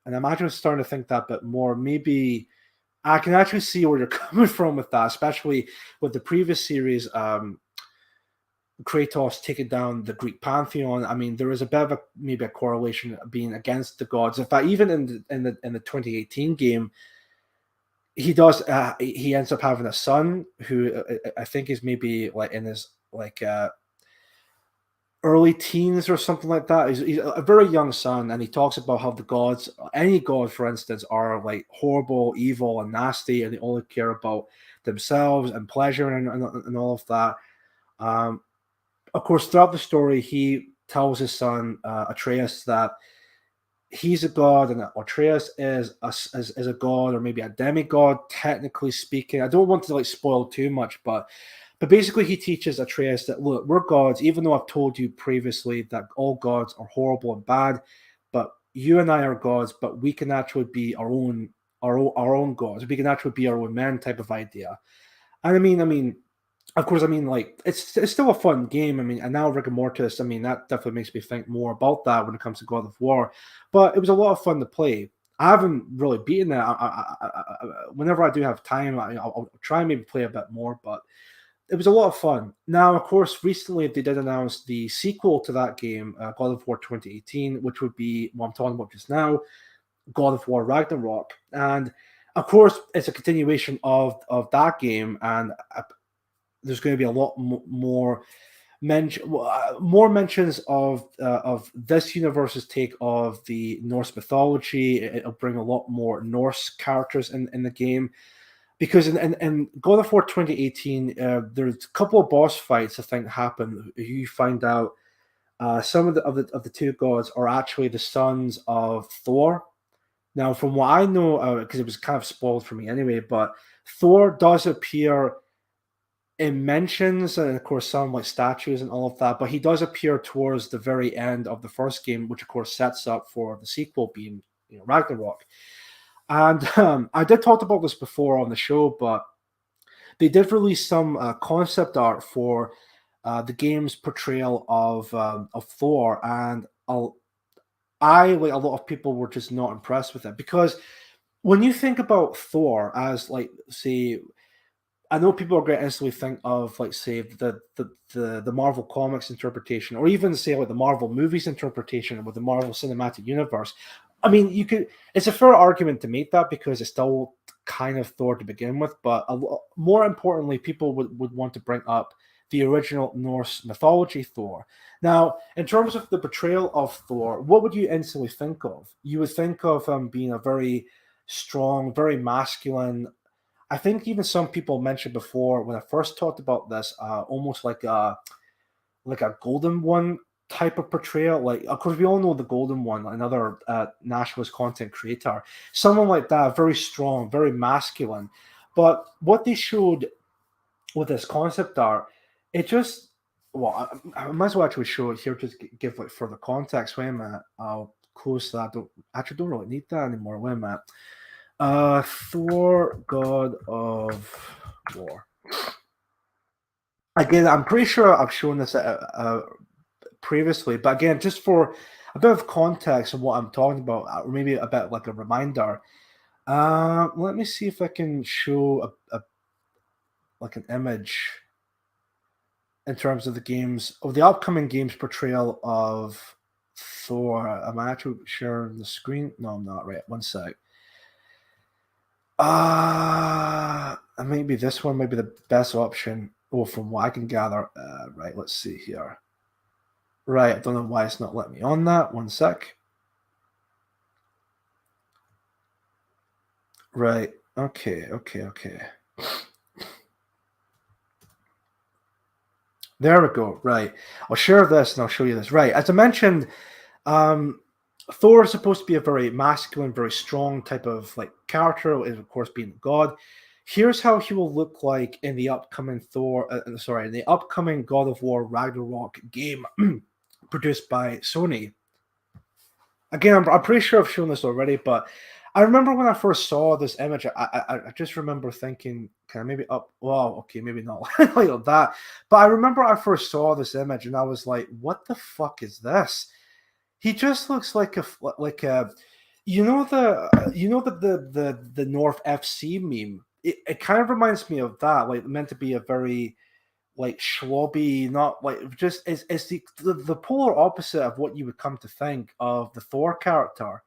and I'm actually starting to think that a bit more, maybe I can actually see where you're coming from with that, especially with the previous series, Kratos taking down the Greek pantheon. I mean, there is a bit of maybe a correlation being against the gods. In fact, even in the 2018 game, he does. He ends up having a son who I think is maybe like in his early teens or something like that. He's a very young son, and he talks about how the gods, any god, for instance, are like horrible, evil, and nasty, and they only care about themselves and pleasure and all of that. Of course, throughout the story, he tells his son Atreus that he's a god, and that Atreus is a god, or maybe a demigod, technically speaking. I don't want to like spoil too much, but basically he teaches Atreus that, look, we're gods, even though I've told you previously that all gods are horrible and bad, but you and I are gods, but we can actually be our own gods. We can actually be our own men, type of idea. And I mean, of course, I mean, like, it's still a fun game. I mean, and now Rick and Mortis, I mean, that definitely makes me think more about that when it comes to God of War. But it was a lot of fun to play. I haven't really beaten it. Whenever I do have time, I'll try and maybe play a bit more, but it was a lot of fun. Now, of course, recently they did announce the sequel to that game, God of War 2018, which would be what I'm talking about just now, God of War Ragnarok. And of course, it's a continuation of that game, and there's going to be a lot more mentions of this universe's take of the Norse mythology. It'll bring a lot more Norse characters in the game, because in God of War 2018, there's a couple of boss fights I think happen. You find out some of the two gods are actually the sons of Thor. Now, from what I know, because it was kind of spoiled for me anyway, but Thor does appear in mentions, and of course some like statues and all of that, but he does appear towards the very end of the first game, which of course sets up for the sequel being, Ragnarok. And I did talk about this before on the show, but they did release some concept art for the game's portrayal of Thor, and I, like a lot of people, were just not impressed with it, because when you think about Thor as, like, say, I know people are going to instantly think of, like, say, the Marvel Comics interpretation, or even, say, like the Marvel movies interpretation with the Marvel Cinematic Universe. I mean, it's a fair argument to make that, because it's still kind of Thor to begin with, but more importantly, people would want to bring up the original Norse mythology Thor. Now, in terms of the portrayal of Thor, what would you instantly think of? You would think of him being a very strong, very masculine. I think even some people mentioned before, when I first talked about this, almost like a Golden One type of portrayal. Like, of course, we all know the Golden One, another nationalist content creator. Someone like that, very strong, very masculine. But what they showed with this concept art, it just, well, I might as well actually show it here to give like further context. Wait a minute, I'll close that. Don't really need that anymore. Wait a minute. Thor, God of War. again, I'm pretty sure I've shown this previously, but again, just for a bit of context of what I'm talking about, or maybe a bit like a reminder. Let me see if I can show like an image in terms of the upcoming games portrayal of Thor. Am I actually sharing the screen? No, I'm not. Right, one sec. Maybe this one might be the best option. Oh, from what I can gather. Right, let's see here. Right, I don't know why it's not letting me on that. One sec. Right. Okay. There we go. Right. I'll share this and I'll show you this. Right. As I mentioned, Thor is supposed to be a very masculine, very strong type of like character, is of course being a god. Here's how he will look like in the upcoming in the upcoming God of War Ragnarok game produced by Sony. Again, I'm pretty sure I've shown this already, but I remember when I first saw this image, I just remember thinking, can I maybe up? Well, okay, maybe not like that. But I remember I first saw this image and I was like, what the fuck is this? He just looks like a the North FC meme. It kind of reminds me of that, like meant to be a very like schlubby, not like just it's the polar opposite of what you would come to think of the Thor character.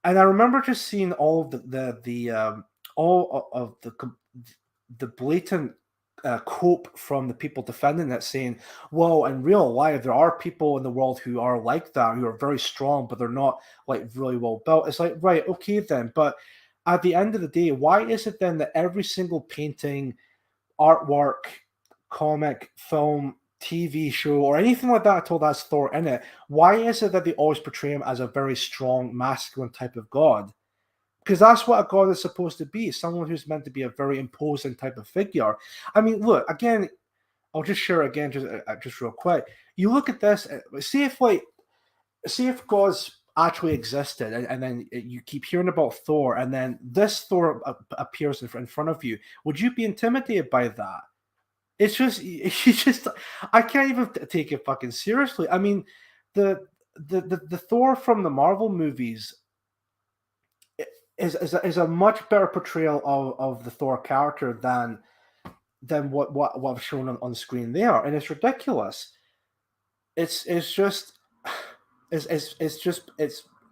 And I remember just seeing all of all of the blatant cope from the people defending it, saying, "Well, in real life, there are people in the world who are like that, who are very strong, but they're not like really well built." It's like, right, okay, then, but at the end of the day, why is it then that every single painting, artwork, comic, film, TV show, or anything like that at all that's Thor in it, why is it that they always portray him as a very strong, masculine type of god? Because that's what a god is supposed to be, someone who's meant to be a very imposing type of figure. I mean, look, again, I'll just share again, just real quick. You look at this, see if gods actually existed, and then you keep hearing about Thor, and then this Thor appears in front of you. Would you be intimidated by that? It's just, I can't even take it fucking seriously. I mean, the Thor from the Marvel movies is a much better portrayal of the Thor character than what I've shown on the screen there, and it's ridiculous. It's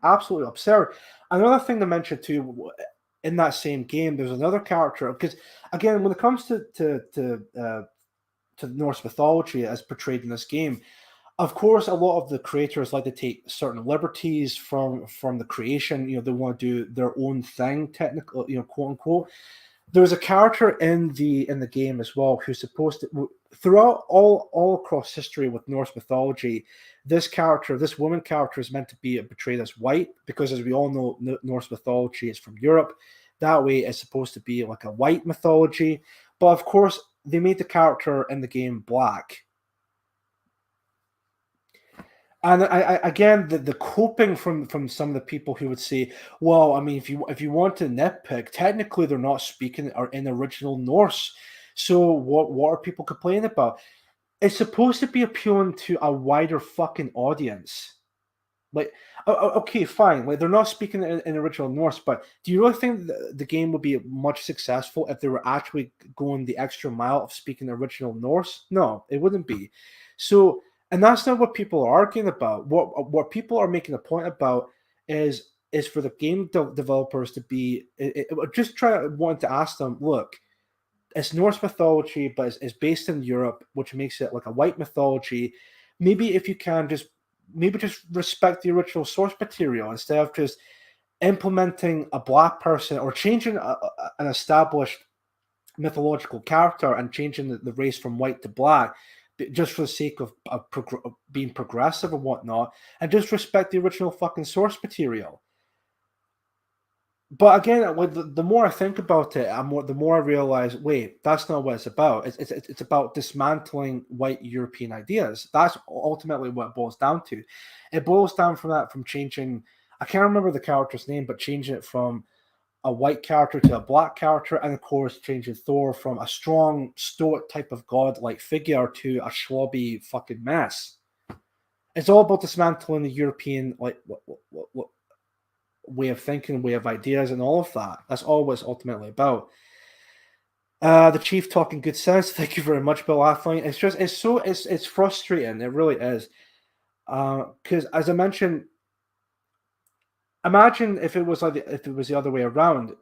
absolutely absurd. Another thing to mention too, in that same game, there's another character, because again, when it comes to Norse mythology as portrayed in this game, of course, a lot of the creators like to take certain liberties from the creation. You know, they want to do their own thing, technically, you know, quote unquote. There's a character in the game as well who's supposed to, throughout all across history with Norse mythology, this woman character is meant to be portrayed as white, because as we all know, Norse mythology is from Europe. That way, it's supposed to be like a white mythology. But of course, they made the character in the game black. And again, the coping from some of the people who would say, well, I mean, if you want to nitpick, technically they're not speaking or in original Norse. So what are people complaining about? It's supposed to be appealing to a wider fucking audience. Like, okay, fine. Like, they're not speaking in original Norse, but do you really think the game would be much successful if they were actually going the extra mile of speaking original Norse? No, it wouldn't be. So, and that's not what people are arguing about. What people are making a point about is for the game developers to be just want to ask them, look, it's Norse mythology, but it's based in Europe, which makes it like a white mythology. Maybe if you can just respect the original source material instead of just implementing a black person or changing an established mythological character and changing the race from white to black just for the sake of being progressive and whatnot, and just respect the original fucking source material. But again, the more I think about it, the more I realize, wait, that's not what it's about. It's about dismantling white European ideas. That's ultimately what it boils down to. It boils down from changing. I can't remember the character's name, but changing it from a white character to a black character, and of course changing Thor from a strong stoic type of god-like figure to a schlubby fucking mess. It's all about dismantling the European what way of thinking, way of ideas, and all of that. That's all what it's ultimately about. The chief talking good sense. Thank you very much, Bill Athline. It's frustrating. It really is. Because as I mentioned, imagine if it was the other way around,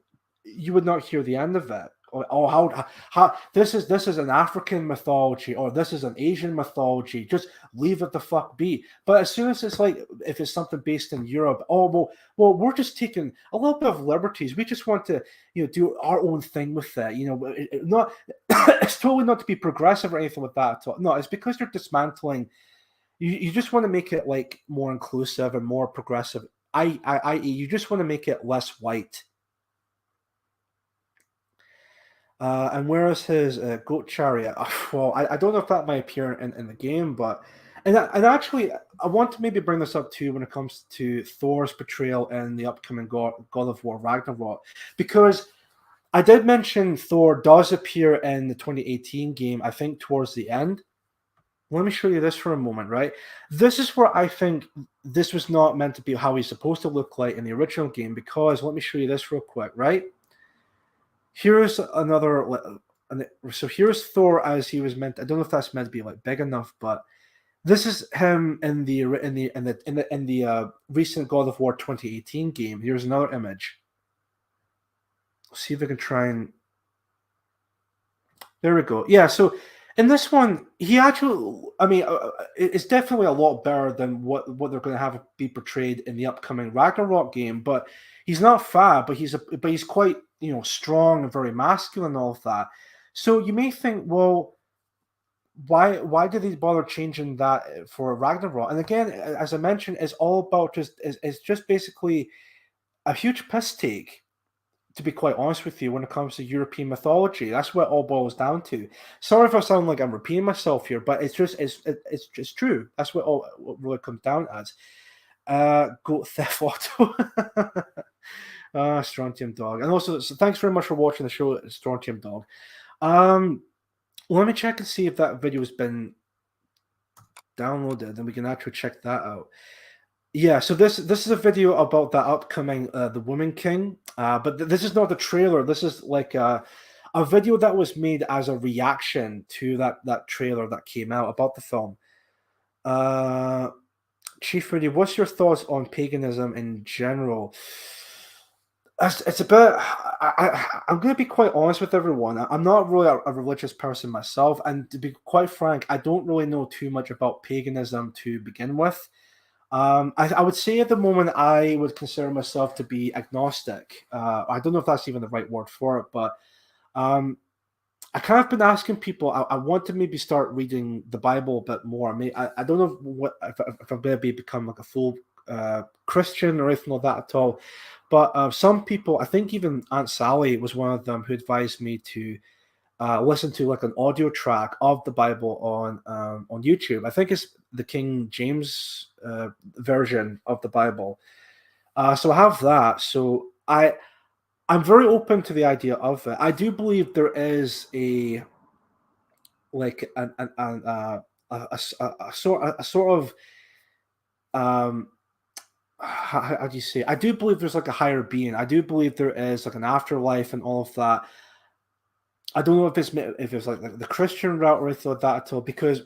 you would not hear the end of it. How this is an African mythology, or this is an Asian mythology. Just leave it the fuck be. But as soon as it's like, if it's something based in Europe, well, we're just taking a little bit of liberties. We just want to, do our own thing with that. Not it's totally not to be progressive or anything like that at all. No, it's because you're dismantling. You just want to make it like more inclusive and more progressive. I.e., you just want to make it less white. And where is his goat chariot? Well, I don't know if that might appear in the game, but and actually, I want to maybe bring this up too when it comes to Thor's portrayal in the upcoming God of War Ragnarok, because I did mention Thor does appear in the 2018 game, I think towards the end. Let me show you this for a moment, right? This is where I think this was not meant to be how he's supposed to look like in the original game, because let me show you this real quick, right? Here's another. So here's Thor as he was meant. I don't know if that's meant to be like big enough, but this is him in the recent God of War 2018 game. Here's another image. See if I can try and. There we go. Yeah. So in this one, he actually. I mean, it's definitely a lot better than what they're going to have be portrayed in the upcoming Ragnarok game. But he's not fat, but he's quite strong and very masculine and all of that. So you may think, well, why did they bother changing that for Ragnarok? And again, as I mentioned, it's all about it's just basically a huge piss take, to be quite honest with you, when it comes to European mythology. That's what it all boils down to. Sorry if I sound like I'm repeating myself here, but it's just true. That's what what really comes down as. Goat Theft Auto. Strontium Dog. And also, so thanks very much for watching the show, Strontium Dog. Let me check and see if that video has been downloaded, and we can actually check that out. Yeah, so this is a video about that upcoming The Woman King, but this is not the trailer. This is like a video that was made as a reaction to that trailer that came out about the film. Chief Rudy, what's your thoughts on paganism in general? It's a bit. I'm going to be quite honest with everyone. I'm not really a religious person myself, and to be quite frank, I don't really know too much about paganism to begin with. I would say at the moment I would consider myself to be agnostic. I don't know if that's even the right word for it, but I kind of been asking people. I want to maybe start reading the Bible a bit more. I don't know if I'm going to become like a full Christian or anything like that at all. But some people, I think even Aunt Sally was one of them, who advised me to listen to like an audio track of the Bible on YouTube. I think it's the King James version of the Bible. So I have that. So I'm very open to the idea of it. I do believe there is a sort of how do you say? I do believe there's like a higher being. I do believe there is like an afterlife and all of that. I don't know if it's like the Christian route or anything like that at all, because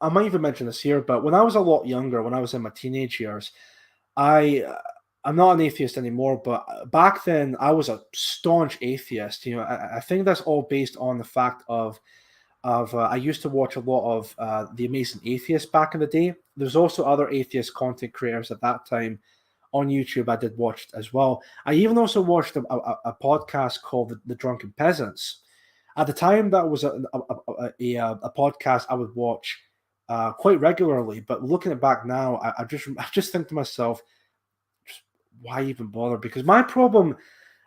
I might even mention this here, but when I was a lot younger, when I was in my teenage years, I'm not an atheist anymore, but back then I was a staunch atheist. I think that's all based on the fact of I used to watch a lot of The Amazing Atheist back in the day. There's also other atheist content creators at that time on YouTube I did watch as well. I even also watched a podcast called The Drunken Peasants. At the time, that was a podcast I would watch quite regularly. But looking back now, I just think to myself, why even bother? Because my problem,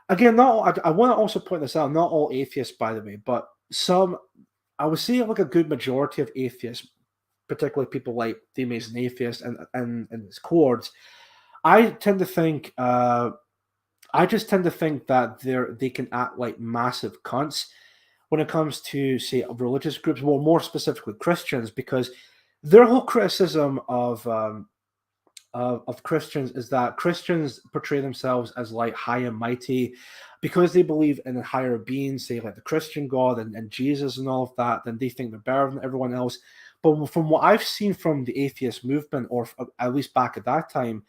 again, I want to also point this out, not all atheists, by the way, but some, I would say like a good majority of atheists, particularly people like The Amazing Atheist and its chords, I tend to think, I I just tend to think that they can act like massive cunts when it comes to, say, religious groups, well, more specifically Christians, because their whole criticism of Christians is that Christians portray themselves as like high and mighty because they believe in a higher being, say like the Christian God and Jesus and all of that. Then they think they're better than everyone else. But from what I've seen from the atheist movement, or at least back at that time,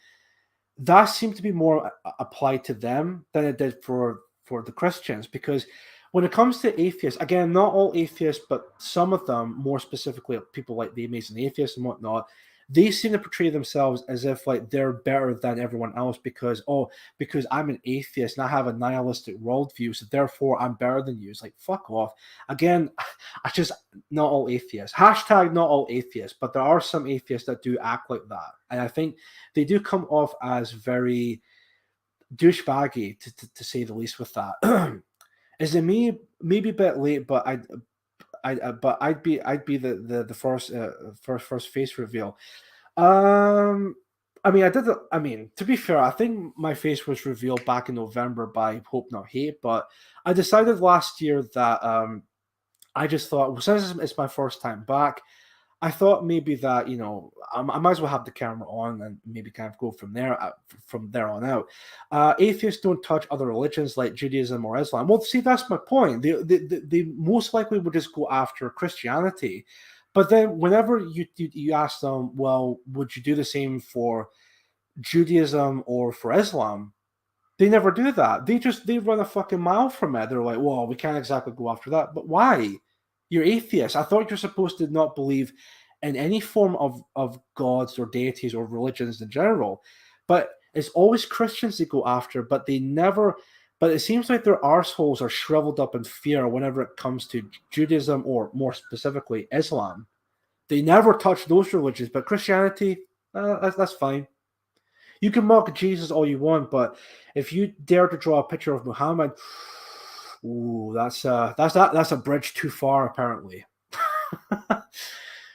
that seemed to be more applied to them than it did for the Christians. Because when it comes to atheists, again, not all atheists, but some of them, more specifically people like the Amazing Atheists and whatnot, they seem to portray themselves as if like they're better than everyone else because I'm an atheist and I have a nihilistic worldview, so therefore I'm better than you. It's like, fuck off. Again, I just, not all atheists. Hashtag not all atheists, but there are some atheists that do act like that. And I think they do come off as very douchebaggy, to say the least, with that. Is it me? Maybe a bit late, but I'd be the first face reveal. I mean, to be fair, I think my face was revealed back in November by Hope Not Hate, but I decided last year that I just thought, well, since it's my first time back, I thought maybe that, I might as well have the camera on and maybe kind of go from there on out. Atheists don't touch other religions like Judaism or Islam. Well, see, that's my point. They most likely would just go after Christianity. But then whenever you ask them, well, would you do the same for Judaism or for Islam? They never do that. They run a fucking mile from it. They're like, well, we can't exactly go after that. But why? You're atheist. I thought you're supposed to not believe in any form of gods or deities or religions in general. But it's always Christians they go after, but they never. But it seems like their arseholes are shriveled up in fear whenever it comes to Judaism or more specifically Islam. They never touch those religions, but Christianity, that's fine. You can mock Jesus all you want, but if you dare to draw a picture of Muhammad, ooh, that's a bridge too far, apparently.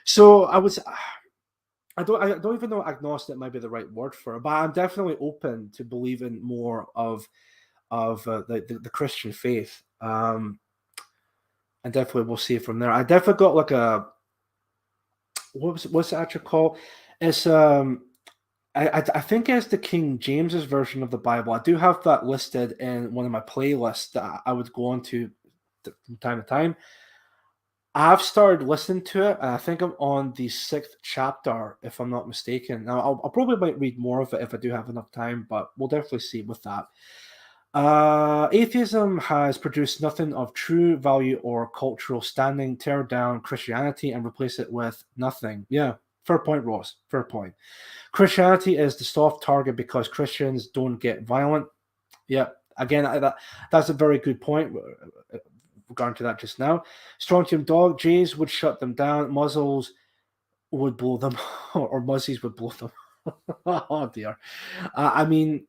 So I don't even know agnostic might be the right word for it, but I'm definitely open to believing more of the Christian faith. And definitely we'll see from there. I definitely got like a what's it actually called? It's I think it's the King James's version of the Bible. I do have that listed in one of my playlists that I would go on to from time to time. I've started listening to it, and I think I'm on the 6th chapter, if I'm not mistaken. Now, I'll probably might read more of it if I do have enough time, but we'll definitely see with that. Atheism has produced nothing of true value or cultural standing. Tear down Christianity and replace it with nothing. Yeah, fair point, Ross. Fair point. Christianity is the soft target because Christians don't get violent. Yeah, again, that's a very good point. Regarding to that just now. Strontium Dog, Jays would shut them down. Muzzles would blow them, or Muzzies would blow them. Oh dear. I mean,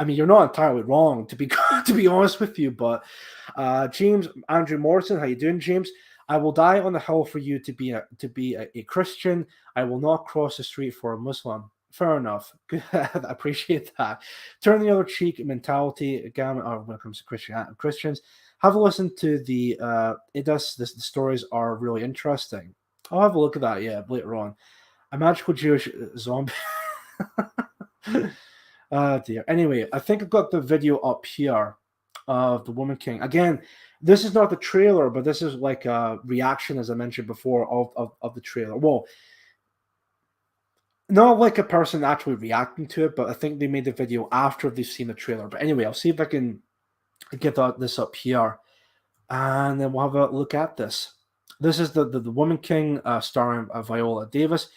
you're not entirely wrong, to be honest with you. But James Andrew Morrison, how you doing, James? I will die on the hill for you to be a Christian. I will not cross the street for a Muslim. Fair enough. Good. I appreciate that. Turn the other cheek mentality again when it comes to Christians. Have a listen to the the stories are really interesting. I'll have a look at that, yeah, later on. A magical Jewish zombie. Oh dear. Anyway, I think I've got the video up here of the Woman King. Again, this is not the trailer, but this is like a reaction, as I mentioned before, of the trailer. Well, not like a person actually reacting to it, but I think they made the video after they've seen the trailer. But anyway, I'll see if I can get this up here, and then we'll have a look at this. This is the Woman King starring Viola Davis.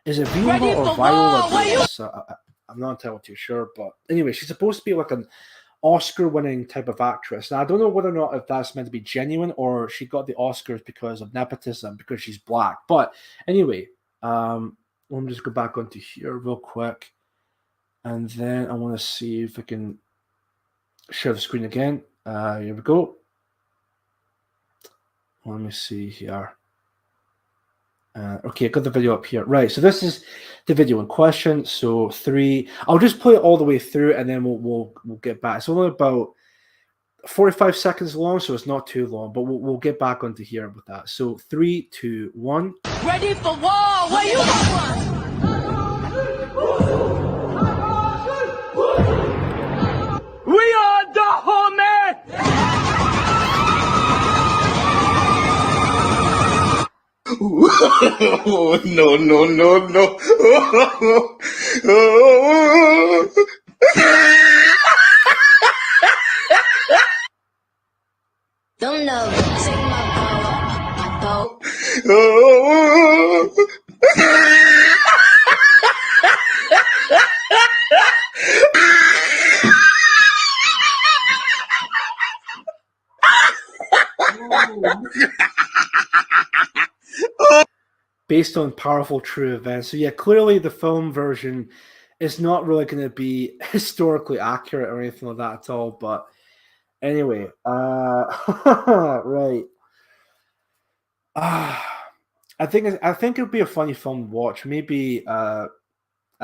Is it Viola or Viola Davis? I'm not entirely too sure, but anyway, she's supposed to be like an Oscar-winning type of actress. Now, I don't know whether or not if that's meant to be genuine or she got the Oscars because of nepotism, because she's black. But anyway, let me just go back onto here real quick, and then I want to see if I can share the screen again. Here we go. Let me see here. Okay, I got the video up here. Right, so this is the video in question. So 3, I'll just play it all the way through, and then we'll get back. It's only about 45 seconds long, so it's not too long, but we'll get back onto here with that. So 3, 2, 1. Ready for war? Where you going? We are the homie! Oh, no, no, no, no. Don't know. Take my power. Based on powerful true events. So yeah, clearly the film version is not really going to be historically accurate or anything like that at all. But anyway, right. I think it'll be a funny film to watch. Maybe at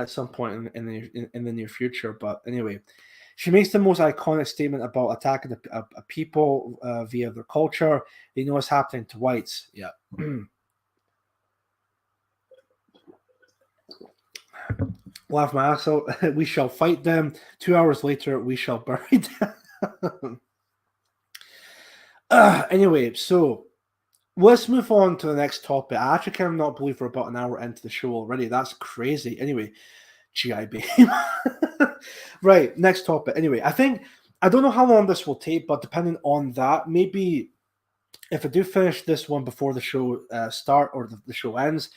some point in the near future. But anyway, she makes the most iconic statement about attacking a people via their culture. They know what's happening to whites. Yeah. Laugh my ass out. We shall fight them. 2 hours later, we shall bury them. Anyway, so let's move on to the next topic. I actually cannot believe we're about an hour into the show already. That's crazy. Anyway, GI Babe. Right, next topic. Anyway, I don't know how long this will take, but depending on that, maybe if I do finish this one before the show start or the show ends,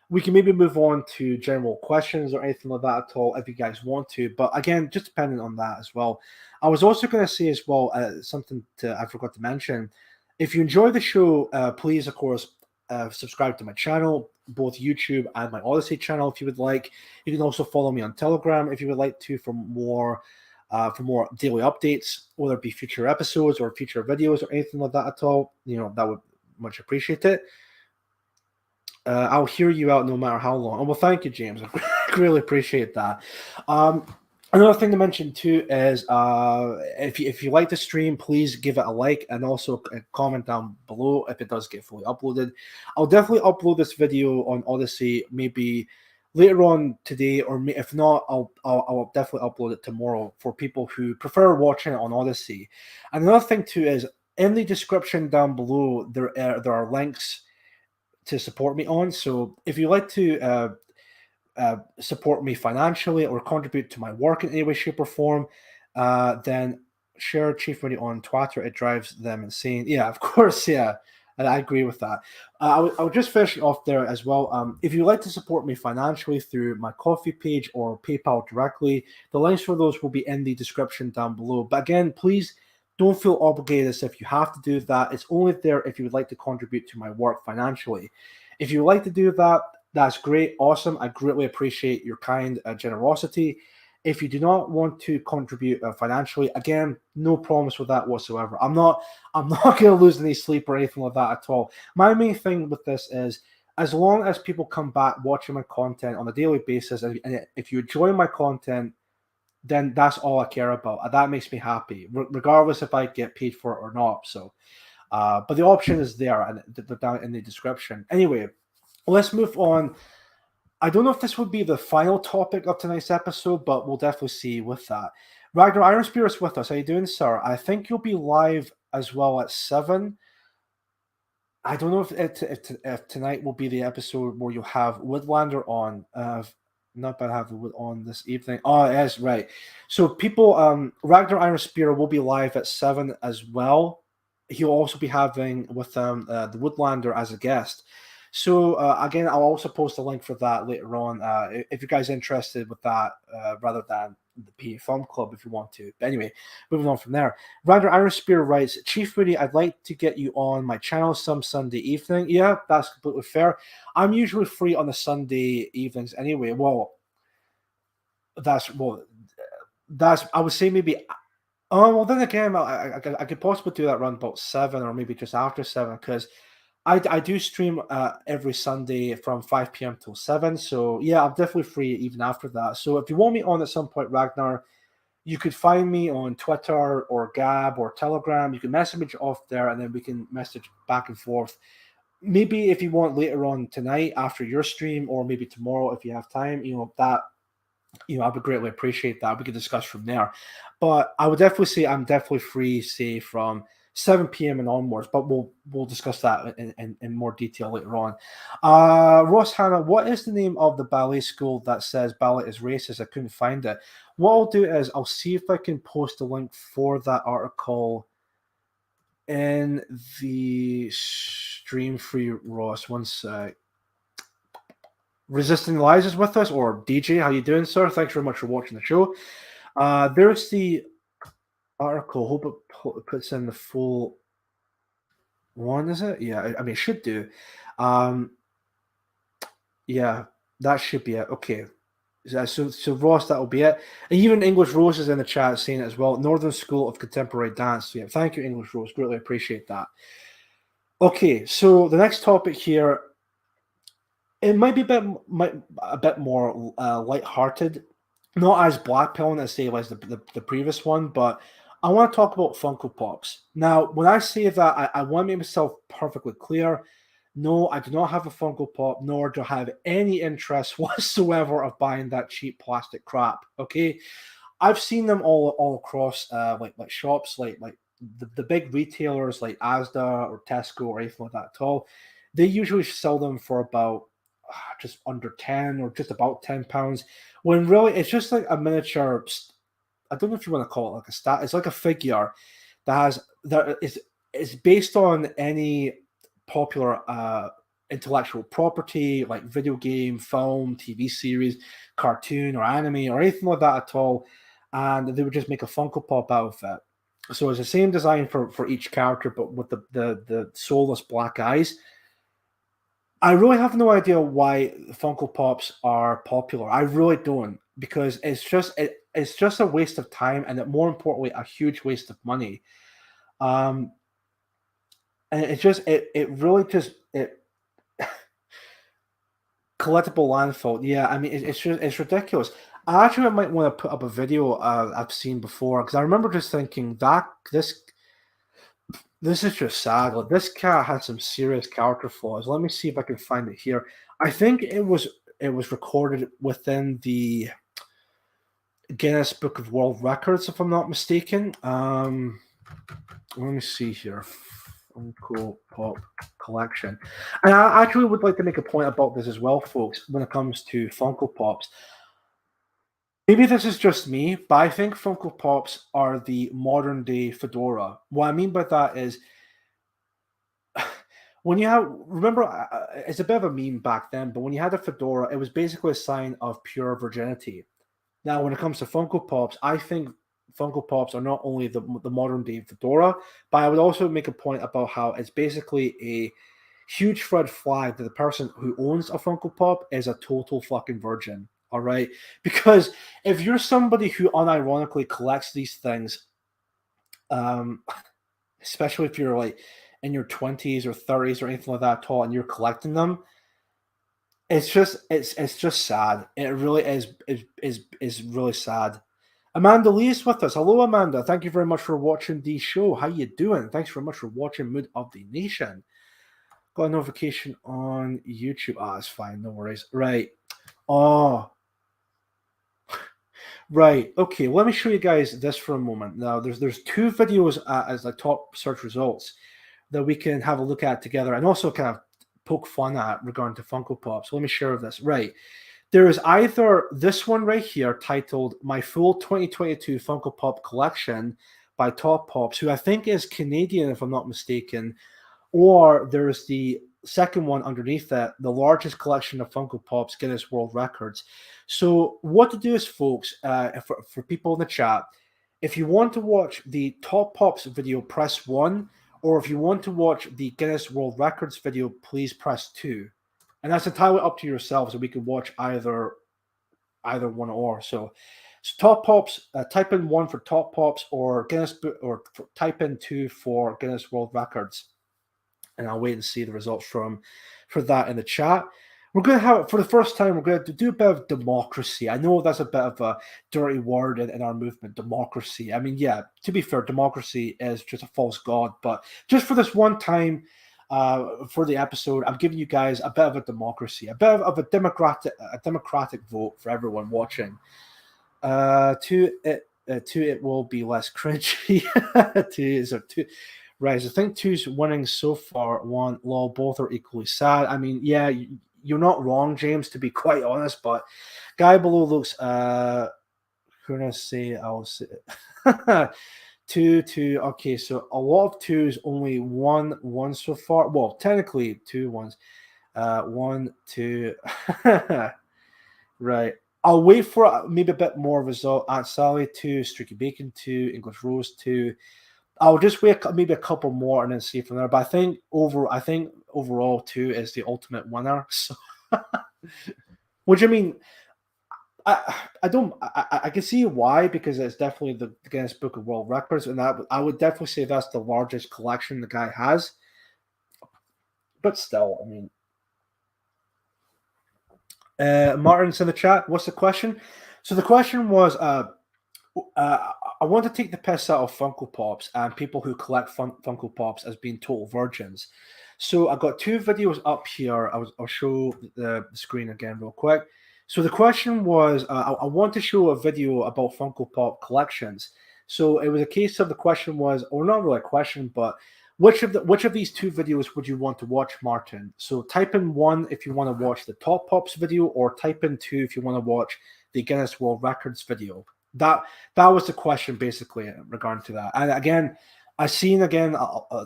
we can maybe move on to general questions or anything like that at all if you guys want to. But again, just depending on that as well. I was also going to say as well, something I forgot to mention. If you enjoy the show, please, of course, subscribe to my channel, both YouTube and my Odysee channel if you would like. You can also follow me on Telegram if you would like to for more daily updates, whether it be future episodes or future videos or anything like that at all. That would much appreciate it. I'll hear you out no matter how long. Oh, well, thank you, James. I really appreciate that. Another thing to mention too is if you like the stream, please give it a like and also a comment down below if it does get fully uploaded. I'll definitely upload this video on Odysee maybe later on today, or if not, I'll definitely upload it tomorrow for people who prefer watching it on Odysee. And another thing too is in the description down below there are links to support me on. So if you like to support me financially or contribute to my work in any way, shape, or form, then share Chief Moody on Twitter. It drives them insane. Yeah, of course. Yeah, and I agree with that. I'll just finish off there as well. If you'd like to support me financially through my Ko-fi page or PayPal directly, the links for those will be in the description down below. But again, please don't feel obligated as if you have to do that. It's only there if you would like to contribute to my work financially. If you would like to do that, that's great, awesome. I greatly appreciate your kind generosity. If you do not want to contribute financially, again, no promise with that whatsoever. I'm not going to lose any sleep or anything like that at all. My main thing with this is, as long as people come back watching my content on a daily basis, and if you enjoy my content, then that's all I care about. That makes me happy, regardless if I get paid for it or not. So, but the option is there, and they're down in the description. Anyway, let's move on. I don't know if this would be the final topic of tonight's episode, but we'll definitely see with that. Ragnar Iron Spirit's with us. How you doing, sir? I think you'll be live as well at 7. I don't know if tonight will be the episode where you'll have Woodlander on. Not bad have Wood on this evening. Oh, yes, right. So people, Ragnar Iron Spear will be live at 7 as well. He'll also be having with them the Woodlander as a guest. So again, I'll also post a link for that later on if you guys are interested with that rather than the PA Film Club if you want to. But anyway, moving on from there. Ragnar Iron Spear writes, Chief Woody, I'd like to get you on my channel some Sunday evening. Yeah, that's completely fair. I'm usually free on the Sunday evenings anyway. That's I would say maybe. Oh well, then again, I could possibly do that around about 7 or maybe just after 7 because I do stream every Sunday from 5 p.m. till 7. So yeah, I'm definitely free even after that. So if you want me on at some point, Ragnar, you could find me on Twitter or Gab or Telegram. You can message me off there, and then we can message back and forth. Maybe if you want later on tonight after your stream, or maybe tomorrow if you have time, that I would greatly appreciate that. We could discuss from there. But I would definitely say I'm definitely free, say from 7 p.m. and onwards. But we'll discuss that in more detail later on. Ross Hannah, what is the name of the ballet school that says ballet is racist? I couldn't find it. What I'll do is I'll see if I can post a link for that article in the stream for you, Ross. One sec. Resisting Lies is with us, or DJ. How you doing, sir? Thanks very much for watching the show. There's the article. Hope it puts in the full one, is it? Yeah, I mean, it should do. Yeah, that should be it. Okay. So Ross, that'll be it. And even English Rose is in the chat saying it as well. Northern School of Contemporary Dance. So yeah, thank you, English Rose. Greatly appreciate that. Okay, so the next topic here, it might be a bit more lighthearted, not as blackpilling as say as the previous one, but I want to talk about Funko Pops. Now, when I say that, I want to make myself perfectly clear. No, I do not have a Funko Pop, nor do I have any interest whatsoever of buying that cheap plastic crap. Okay, I've seen them all across like shops, like the big retailers like Asda or Tesco or anything like that at all. They usually sell them for about just under 10 or just about £10, when really it's just like a miniature. I don't know if you want to call it like a stat. It's like a figure that is based on any popular intellectual property, like video game, film, TV series, cartoon, or anime, or anything like that at all. And they would just make a Funko Pop out of it. So it's the same design for each character, but with the soulless black eyes. I really have no idea why Funko Pops are popular. I really don't, because it's just a waste of time, and more importantly, a huge waste of money. And it really just collectible landfill. Yeah, I mean it's ridiculous. I actually might want to put up a video I've seen before, because I remember just thinking that this is just sad. Like, this cat had some serious character flaws. Let me see if I can find it here. I think it was recorded within the Guinness Book of World Records, if I'm not mistaken. Let me see here. Funko Pop collection. And I actually would like to make a point about this as well, folks, when it comes to Funko Pops. Maybe this is just me, but I think Funko Pops are the modern day fedora. What I mean by that is, when you remember, it's a bit of a meme back then, but when you had a fedora, it was basically a sign of pure virginity. Now, when it comes to Funko Pops, I think Funko Pops are not only the modern day fedora, but I would also make a point about how it's basically a huge red flag that the person who owns a Funko Pop is a total fucking virgin. All right, because if you're somebody who unironically collects these things, especially if you're like in your 20s or 30s or anything like that at all, and you're collecting them, it's just sad. It really is really sad. Amanda Lee is with us. Hello, Amanda. Thank you very much for watching the show. How you doing? Thanks very much for watching Mood of the Nation. Got a notification on YouTube. It's fine. No worries. Right. Oh. Right. Okay. Let me show you guys this for a moment. Now, there's two videos as like top search results that we can have a look at together, and also kind of poke fun at regarding to Funko Pop. So let me share this. Right. There is either this one right here titled "My Full 2022 Funko Pop Collection" by Top Pops, who I think is Canadian, if I'm not mistaken, or there's the second one underneath that, the largest collection of Funko Pops, Guinness World Records. So what to do is, folks, for people in the chat, if you want to watch the Top Pops video, press 1, or if you want to watch the Guinness World Records video, please press 2. And that's entirely up to yourselves, and we can watch either one or. So Top Pops, type in 1 for Top Pops, or Guinness, or type in 2 for Guinness World Records. and I'll wait and see the results for that in the chat. We're going to have, for the first time, we're going to do a bit of democracy. I know that's a bit of a dirty word in our movement, democracy. I mean, yeah, to be fair, democracy is just a false god. But just for this one time, for the episode, I'm giving you guys a bit of a democracy, a bit of a democratic vote for everyone watching. To it will be less cringy. Right, so I think 2's winning so far. 1, lol, both are equally sad. I mean, yeah, you're not wrong, James, to be quite honest, but guy below looks, who can I say? I'll say 2, 2. Okay, so a lot of 2's, only 1 so far. Well, technically 2 1s. 1, 2. Right. I'll wait for maybe a bit more result. Aunt Sally 2, Streaky Bacon 2, English Rose 2. I'll just wait maybe a couple more and then see from there. But I think overall 2 is the ultimate winner. So, which I mean, I can see why, because it's definitely the Guinness Book of World Records, and I would definitely say that's the largest collection the guy has. But still, I mean, Martin's in the chat. What's the question? So the question was, I want to take the piss out of Funko Pops and people who collect Funko Pops as being total virgins. So I've got 2 videos up here. I'll show the screen again real quick. So the question was, I want to show a video about Funko Pop collections. So it was a case of, the question was, or not really a question, but which of these 2 videos would you want to watch, Martin? So type in 1 if you want to watch the Top Pops video, or type in 2 if you want to watch the Guinness World Records video. That was the question, basically, regarding to that. And again, I've seen a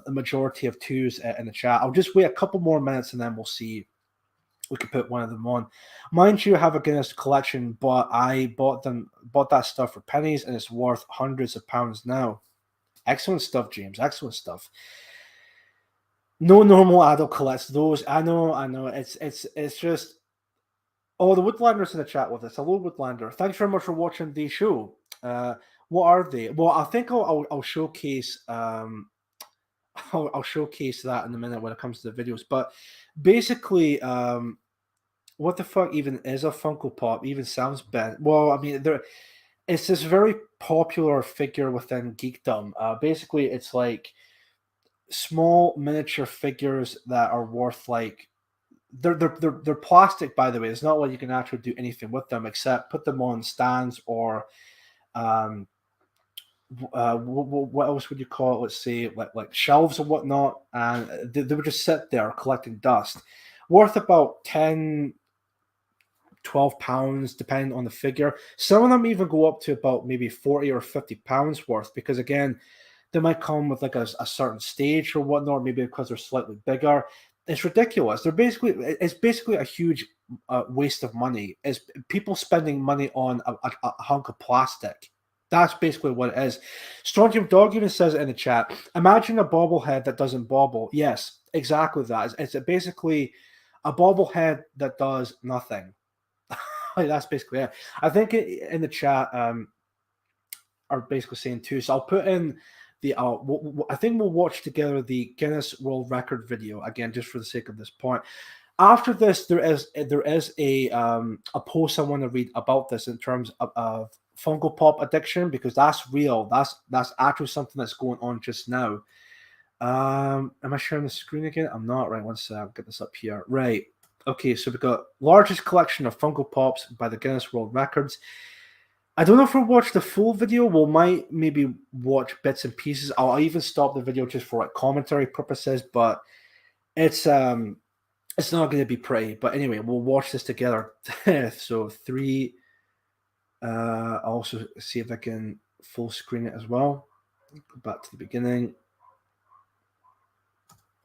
majority of 2's in the chat. I'll just wait a couple more minutes and then we'll see. We could put one of them on. Mind you, I have a Guinness collection, but I bought that stuff for pennies, and it's worth hundreds of pounds now. Excellent stuff, James. Excellent stuff. No normal adult collects those. I know. It's just. Oh, the Woodlander's in the chat with us. Hello, Woodlander. Thanks very much for watching the show. What are they? Well, I think I'll showcase. I'll showcase that in a minute when it comes to the videos. But basically, what the fuck even is a Funko Pop? Even sounds bad. Well, I mean, it's this very popular figure within geekdom. Basically, it's like small miniature figures that are worth like. They're plastic, by the way. It's not like you can actually do anything with them except put them on stands or what else would you call it? Let's say like shelves and whatnot, and they would just sit there collecting dust, worth about 10, 12 pounds depending on the figure. Some of them even go up to about maybe 40 or 50 pounds worth, because again, they might come with like a certain stage or whatnot, maybe because they're slightly bigger. It's ridiculous. It's basically a huge waste of money. It's people spending money on a hunk of plastic. That's basically what it is. Strontium Dog even says it in the chat. Imagine a bobblehead that doesn't bobble. Yes, exactly that. It's basically a bobblehead that does nothing. That's basically it. I think in the chat are basically saying too. So I'll put in the. I think we'll watch together the Guinness World Record video again, just for the sake of this point. After this, there is a post I want to read about this in terms of Funko Pop addiction, because that's real. That's actually something that's going on just now. Am I sharing the screen again? I'm not. Right, one sec. I'll get this up here. Right. Okay, so we've got largest collection of Funko Pops by the Guinness World Records. I don't know if we'll watch the full video. We might maybe watch bits and pieces. I'll even stop the video just for like commentary purposes, but it's not going to be pretty. But anyway, we'll watch this together. So 3. I'll also see if I can full screen it as well. Go back to the beginning.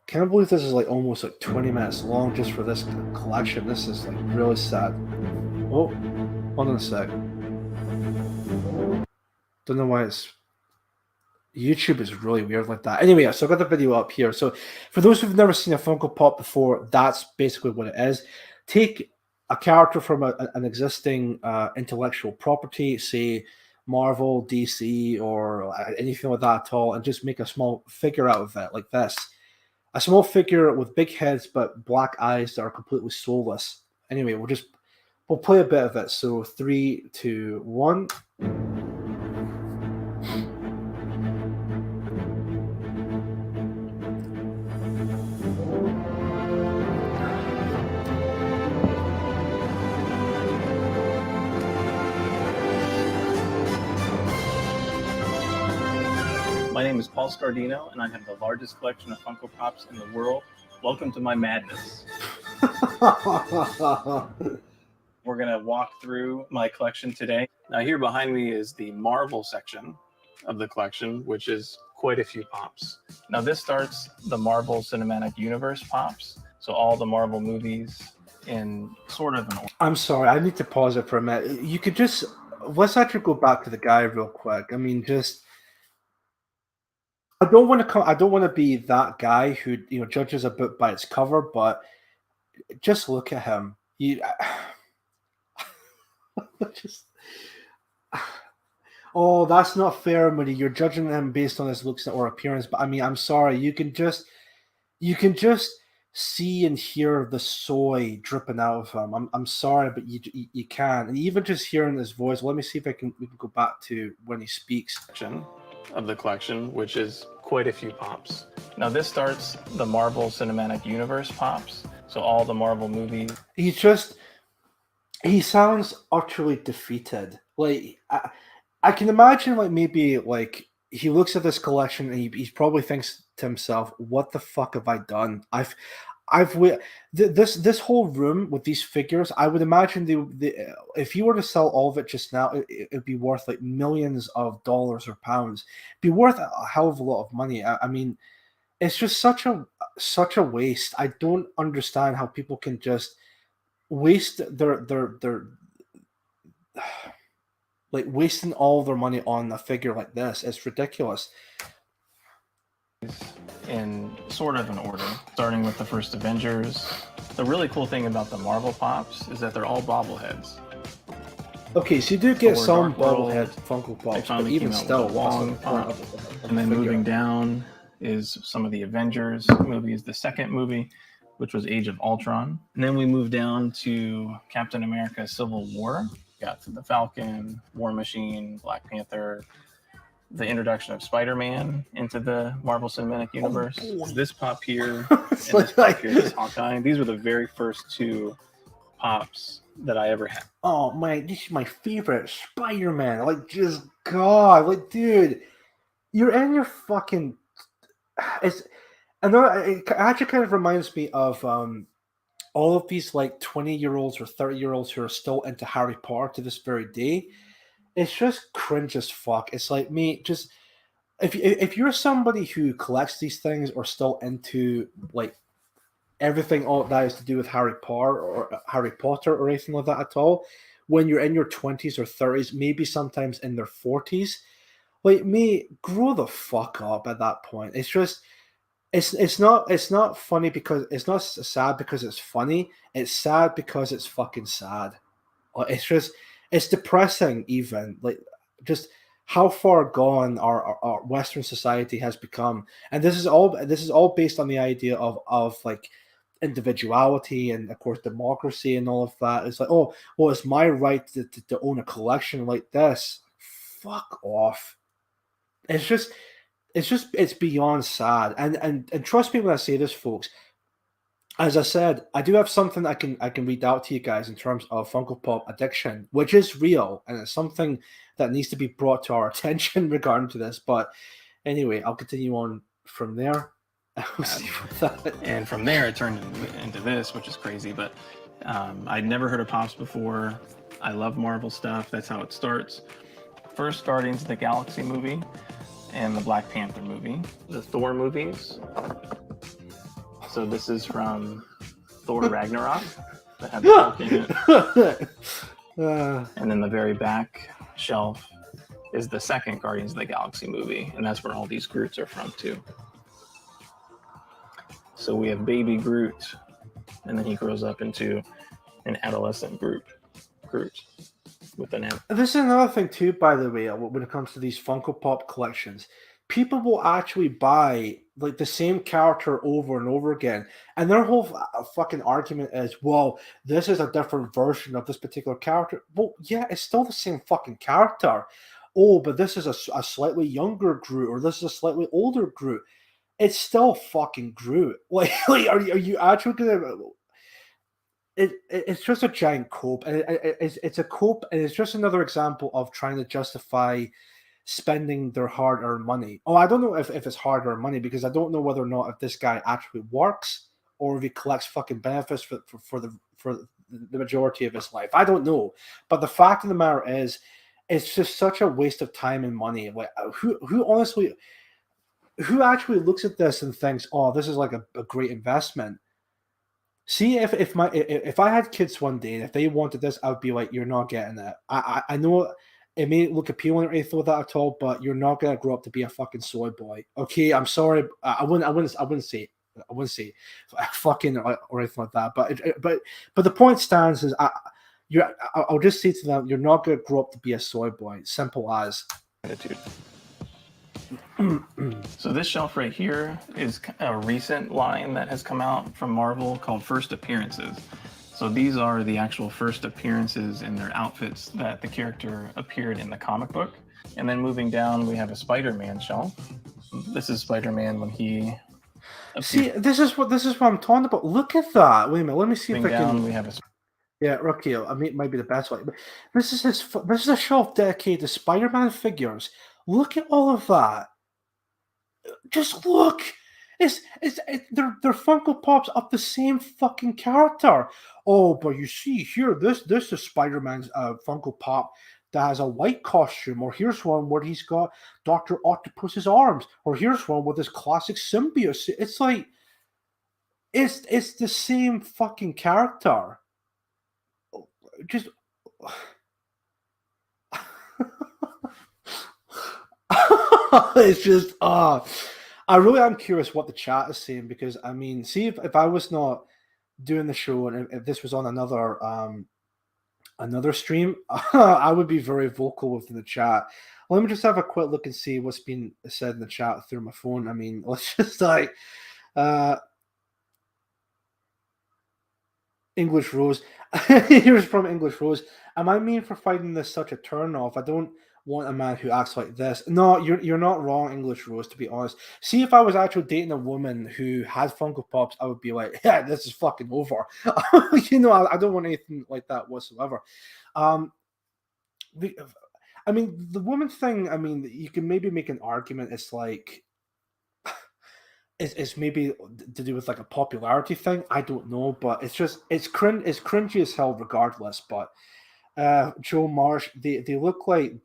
Can't believe this is like almost like 20 minutes long just for this collection. This is like really sad. Oh, hold on a sec. Don't know why it's YouTube is really weird like that. Anyway, so I got the video up here. So for those who've never seen a Funko Pop before, that's basically what it is. Take a character from an existing intellectual property, say Marvel, DC, or anything like that at all, and just make a small figure out of it like this. A small figure with big heads but black eyes that are completely soulless. Anyway, we'll play a bit of it. So 3, 2, 1. My name is Paul Scardino, and I have the largest collection of Funko Pops in the world. Welcome to my madness. We're going to walk through my collection today. Now, here behind me is the Marvel section of the collection, which is quite a few pops. Now, this starts the Marvel Cinematic Universe pops, so all the Marvel movies in sort of an order. I'm sorry, I need to pause it for a minute. You could just, let's actually go back to the guy real quick. I mean, just, I don't want to be that guy who, you know, judges a book by its cover, but just look at him. Oh, that's not fair, Moody. You're judging him based on his looks or appearance. But I mean, I'm sorry. You can just see and hear the soy dripping out of him. I'm sorry, but you can. And even just hearing his voice. Let me see if we can go back to when he speaks. Of the collection, which is quite a few pops. Now, this starts the Marvel Cinematic Universe pops, so all the Marvel movies. He sounds utterly defeated. Like I can imagine, like maybe like he looks at this collection and he probably thinks to himself, "What the fuck have I done? This whole room with these figures. I would imagine if you were to sell all of it just now, it'd be worth like millions of dollars or pounds. It'd be worth a hell of a lot of money. I mean, it's just such a waste. I don't understand how people can just waste their like wasting all their money on a figure like this. It's ridiculous. In sort of an order, starting with the first Avengers. The really cool thing about the Marvel pops is that they're all bobbleheads. Okay, so you do get Thor some Dark World, bobblehead Funko Pops, but finally even came out still, with a what's long the point pop. of And then figure? moving down is some of the Avengers movies. The second movie, which was Age of Ultron. And then we move down to Captain America Civil War. Got to the Falcon, War Machine, Black Panther, the introduction of Spider-Man into the Marvel Cinematic Universe. This pop here and this pop here is Hawkeye. These were the very first two pops that I ever had. Oh man, this is my favorite Spider-Man. Like, just God, like, dude, you're in your fucking. It actually kind of reminds me of all of these like 20-year-olds or 30-year-olds who are still into Harry Potter to this very day. It's just cringe as fuck. It's like, mate, just if you're somebody who collects these things or still into like everything all that is to do with Harry Potter or anything like that at all, when you're in your 20s or 30s, maybe sometimes in their 40s, like, mate, grow the fuck up at that point. It's just it's not funny because it's not sad because it's funny. It's sad because it's fucking sad. It's depressing, even like just how far gone our Western society has become, and this is all based on the idea of like individuality and of course democracy and all of that. It's like, oh well, it's my right to own a collection like this. Fuck off. It's beyond sad, and trust me when I say this, folks. As I said, I do have something I can read out to you guys in terms of Funko Pop addiction, which is real, and it's something that needs to be brought to our attention regarding to this. But anyway, I'll continue on from there. And from there, it turned into this, which is crazy. But I'd never heard of Pops before. I love Marvel stuff. That's how it starts. First, Guardians of the Galaxy movie and the Black Panther movie. The Thor movies. So this is from Thor Ragnarok that had the Hulk in it. And then the very back shelf is the second Guardians of the Galaxy movie, and that's where all these Groots are from too. So we have baby Groot, and then he grows up into an adolescent Groot with an M. This is another thing too, by the way, when it comes to these Funko Pop collections. people will actually buy like the same character over and over again, and their whole fucking argument is, well, this is a different version of this particular character. Well, yeah, it's still the same fucking character. Oh, but this is a slightly younger Groot, or this is a slightly older Groot. It's still fucking Groot. Like are you actually gonna? It's just a giant cope, and it's a cope, and it's just another example of trying to justify spending their hard-earned money. Oh, I don't know if it's hard-earned money, because I don't know whether or not if this guy actually works or if he collects fucking benefits for the majority of his life. I don't know, but the fact of the matter is, it's just such a waste of time and money. Like, who honestly, who actually looks at this and thinks, oh, this is like a great investment? See, if I had kids one day and if they wanted this, I would be like, you're not getting it. I know it may look appealing or anything like that at all, but you're not gonna grow up to be a fucking soy boy. Okay, I'm sorry. I wouldn't say fucking or anything like that. But the point stands is, I'll just say to them, you're not gonna grow up to be a soy boy. Simple as. Attitude. So this shelf right here is a recent line that has come out from Marvel called First Appearances. So these are the actual first appearances in their outfits that the character appeared in the comic book. And then moving down, we have a Spider-Man shelf. This is Spider-Man when he appeared. See, this is what I'm talking about. Look at that. Wait a minute. Let me see moving if I down, can. we have a Yeah, Rocky. I mean, it might be the best way. But this is a shelf dedicated to Spider-Man figures. Look at all of that. Just look. They're Funko Pops of the same fucking character. Oh, but you see here, this is Spider-Man's Funko Pop that has a white costume, or here's one where he's got Dr. Octopus's arms, or here's one with his classic symbiote. It's like it's the same fucking character. Just it's just I really am curious what the chat is saying, because I mean, see, if I was not doing the show and if this was on another stream, I would be very vocal within the chat. Let me just have a quick look and see what's been said in the chat through my phone. I mean, let's just like English Rose. Here's from English Rose. Am I mean for finding this such a turn off? I don't want a man who acts like this. No, you're not wrong, English Rose, to be honest. See, if I was actually dating a woman who had Funko Pops, I would be like, yeah, this is fucking over. You know, I don't want anything like that whatsoever. I mean, the woman thing, I mean, you can maybe make an argument. It's like, it's maybe to do with like a popularity thing. I don't know, but it's cringy as hell regardless. But Joe Marsh, they look like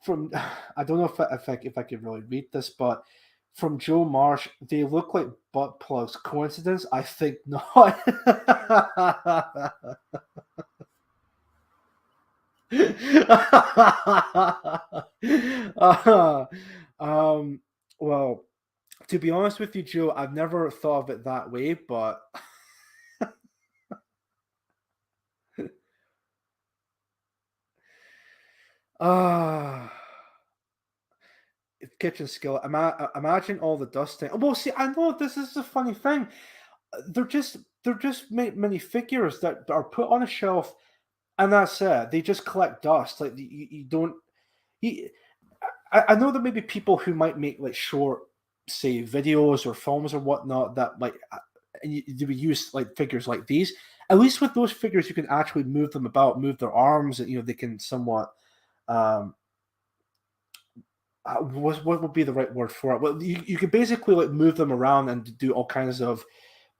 from I don't know if I can really read this, but from Joe Marsh, they look like butt plugs. Coincidence? I think not. Well, to be honest with you, Joe, I've never thought of it that way, but kitchen skillet. Imagine all the dusting. Well, see, I know this is a funny thing. They're just mini figures that are put on a shelf, and that's it. They just collect dust. Like you don't. I know there may be people who might make like short, say, videos or films or whatnot that like, and you would use like figures like these. At least with those figures, you can actually move them about, move their arms, and they can somewhat. What would be the right word for it? Well, you can basically like move them around and do all kinds of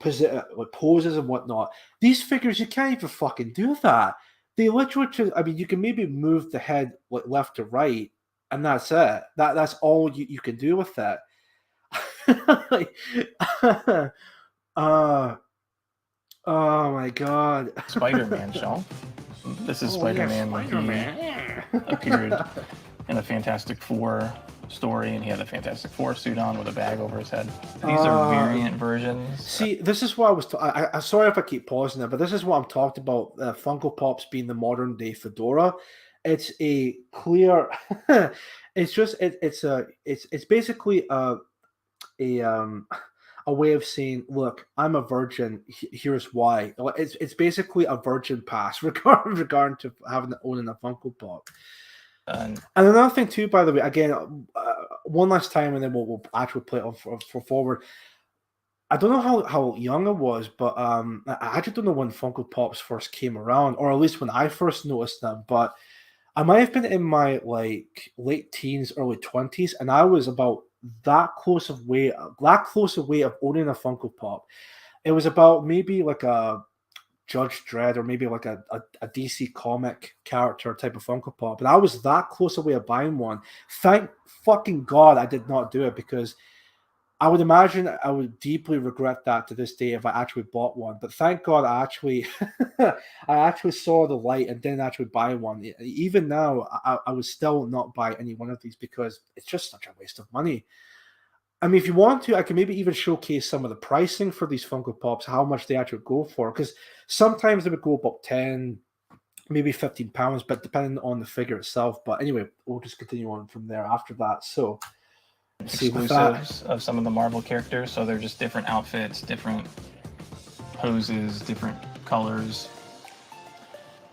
like poses and whatnot. These figures, you can't even fucking do that. They literally just, I mean, you can maybe move the head like left to right, and that's it. That's all you can do with that. Like, oh my god. Spider-Man shelf. This is Spider-Man when he appeared in a Fantastic Four story, and he had a Fantastic Four suit on with a bag over his head. These are variant versions. See, this is what I was. I'm sorry if I keep pausing it, but this is what I'm talking about. Funko Pops being the modern day fedora. It's a clear. It's just it's basically a way of saying, look, I'm a virgin. Here's why. It's basically a virgin pass regarding to owning a Funko Pop. And another thing too, by the way, again, one last time, and then we'll actually play it on for forward. I don't know how young I was, but I actually don't know when Funko Pops first came around, or at least when I first noticed them. But I might have been in my like late teens, early 20s, and I was about that close away of owning a Funko Pop. It was about maybe like a Judge Dredd or maybe like a DC comic character type of Funko Pop. And I was that close away of buying one. Thank fucking God I did not do it, because I would imagine I would deeply regret that to this day if I actually bought one. But thank God I actually I actually saw the light and didn't actually buy one. Even now, I would still not buy any one of these because it's just such a waste of money. I mean, if you want to, I can maybe even showcase some of the pricing for these Funko Pops, how much they actually go for. Because sometimes they would go about 10, maybe £15, but depending on the figure itself. But anyway, we'll just continue on from there after that. So, exclusives of some of the Marvel characters, so they're just different outfits, different poses, different colors.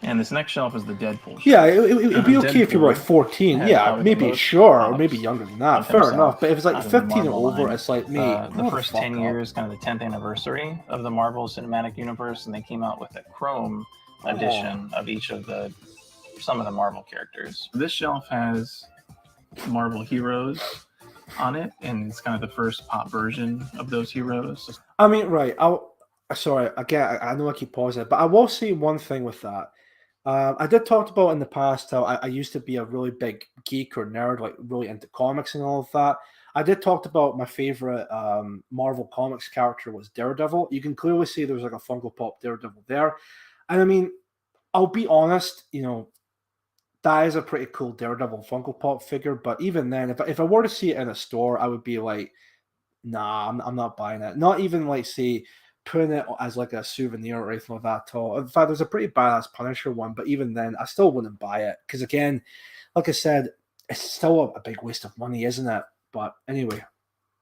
And this next shelf is the Deadpool shelf. Yeah, it'd be okay if you were like 14. Yeah, maybe, sure, or maybe younger than that. Fair enough. But if it's like 15 and over, it's like me. The first 10 years, kind of the 10th anniversary of the Marvel Cinematic Universe, and they came out with a Chrome edition of some of the Marvel characters. This shelf has Marvel heroes on it, and it's kind of the first pop version of those heroes. I mean, right. Sorry, again, I know I keep pausing it, but I will say one thing with that. I did talk about in the past how I used to be a really big geek or nerd, like really into comics and all of that. I did talk about my favorite Marvel Comics character was Daredevil. You can clearly see there was like a Funko Pop Daredevil there. And I mean, I'll be honest, that is a pretty cool Daredevil Funko Pop figure. But even then, if I were to see it in a store, I would be like, nah, I'm not buying it. Not even like, say, putting it as like a souvenir or anything like that at all. In fact, there's a pretty badass Punisher one, but even then, I still wouldn't buy it. Because again, like I said, it's still a big waste of money, isn't it? But anyway.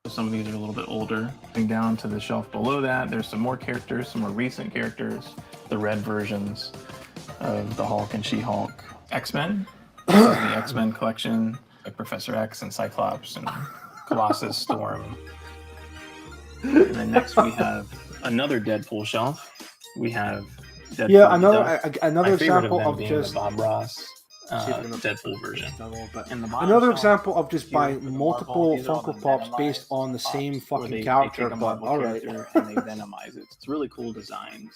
Some of these are a little bit older. Going down to the shelf below that, there's some more characters, some more recent characters. The red versions of the Hulk and She-Hulk. X-Men. This is the X-Men collection. Like Professor X and Cyclops and Colossus, Storm. And then next we have another Deadpool shelf. We have Deadpool. Yeah, another example of being just the Bob Ross Deadpool version. Another example of just buying multiple Funko Pops based on the same fucking character. But all right, and they venomize it. It's really cool designs.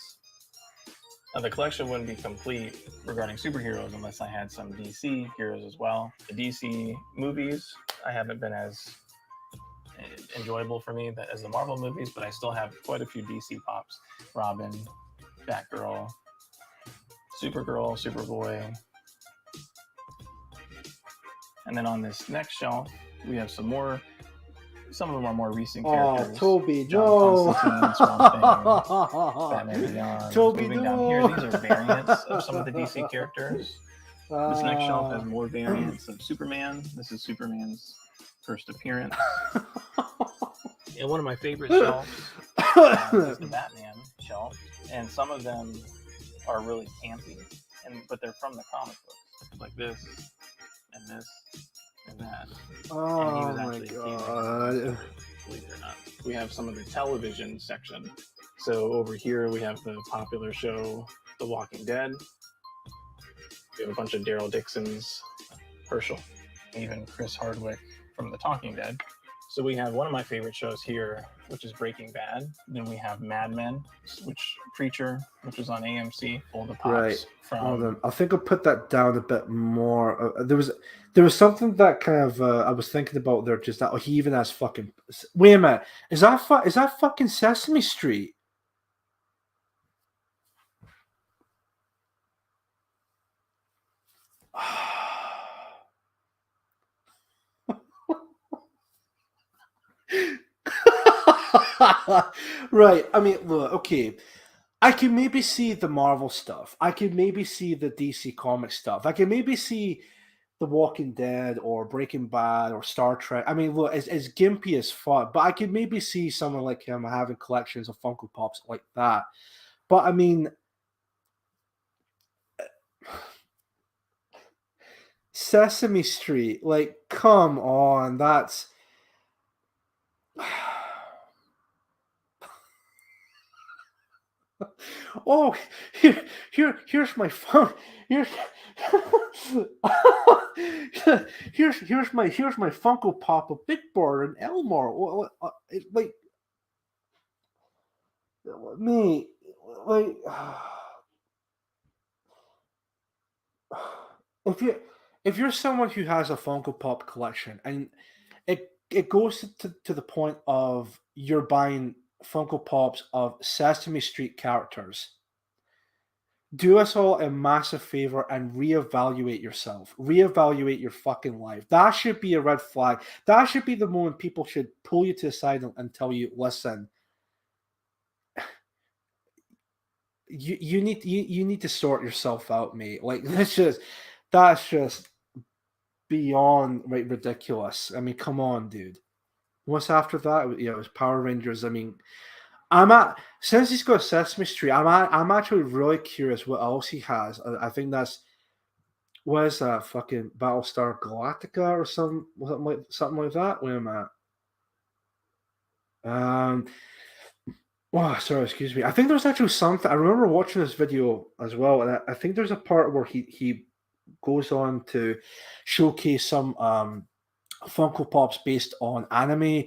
Now the collection wouldn't be complete regarding superheroes unless I had some DC heroes as well. The DC movies I haven't been as enjoyable for me as the Marvel movies, but I still have quite a few DC pops. Robin, Batgirl, Supergirl, Superboy. And then on this next shelf, we have some of them are more recent characters. Oh, Toby, no! Batman Beyond. Toby, Moving no! down here, these are variants of some of the DC characters. This next shelf has more variants of Superman. This is Superman's first appearance. And one of my favorite shelves is the Batman shelf. And some of them are really campy, but they're from the comic books. Like this, and this, and that. Oh my god. Believe it or not. We have some of the television section. So over here we have the popular show The Walking Dead. We have a bunch of Daryl Dixon's, Herschel, even Chris Hardwick from The Talking Dead. So we have one of my favorite shows here, which is Breaking Bad. Then we have Mad Men, Preacher, which was on AMC. All the pops Hold on. I think I'll put that down a bit more. There was something that kind of I was thinking about there. Just that he even has fucking. Wait a minute. Is that fucking Sesame Street? Right. I mean, look, okay. I can maybe see the Marvel stuff. I can maybe see the DC comic stuff. I can maybe see The Walking Dead or Breaking Bad or Star Trek. I mean, look, it's gimpy as fuck, but I could maybe see someone like him having collections of Funko Pops like that. But I mean, Sesame Street, like, come on, that's. Oh, here's my phone. Here's here's my Funko Pop of Big Bird and Elmore. Like me, like if you're someone who has a Funko Pop collection and it goes to the point of you're buying Funko Pops of Sesame Street characters, do us all a massive favor and reevaluate yourself. Reevaluate your fucking life. That should be a red flag. That should be the moment people should pull you to the side and tell you, listen, you need to sort yourself out, mate. Like that's just beyond ridiculous. I mean, come on, dude. What's after that? Yeah, it was Power Rangers. I mean, since he's got Sesame Street, I'm actually really curious what else he has. I think that's what is that fucking Battlestar Galactica or something like that. Wait a minute. Oh, sorry, excuse me. I think there's actually something. I remember watching this video as well, and I think there's a part where he goes on to showcase some Funko Pops based on anime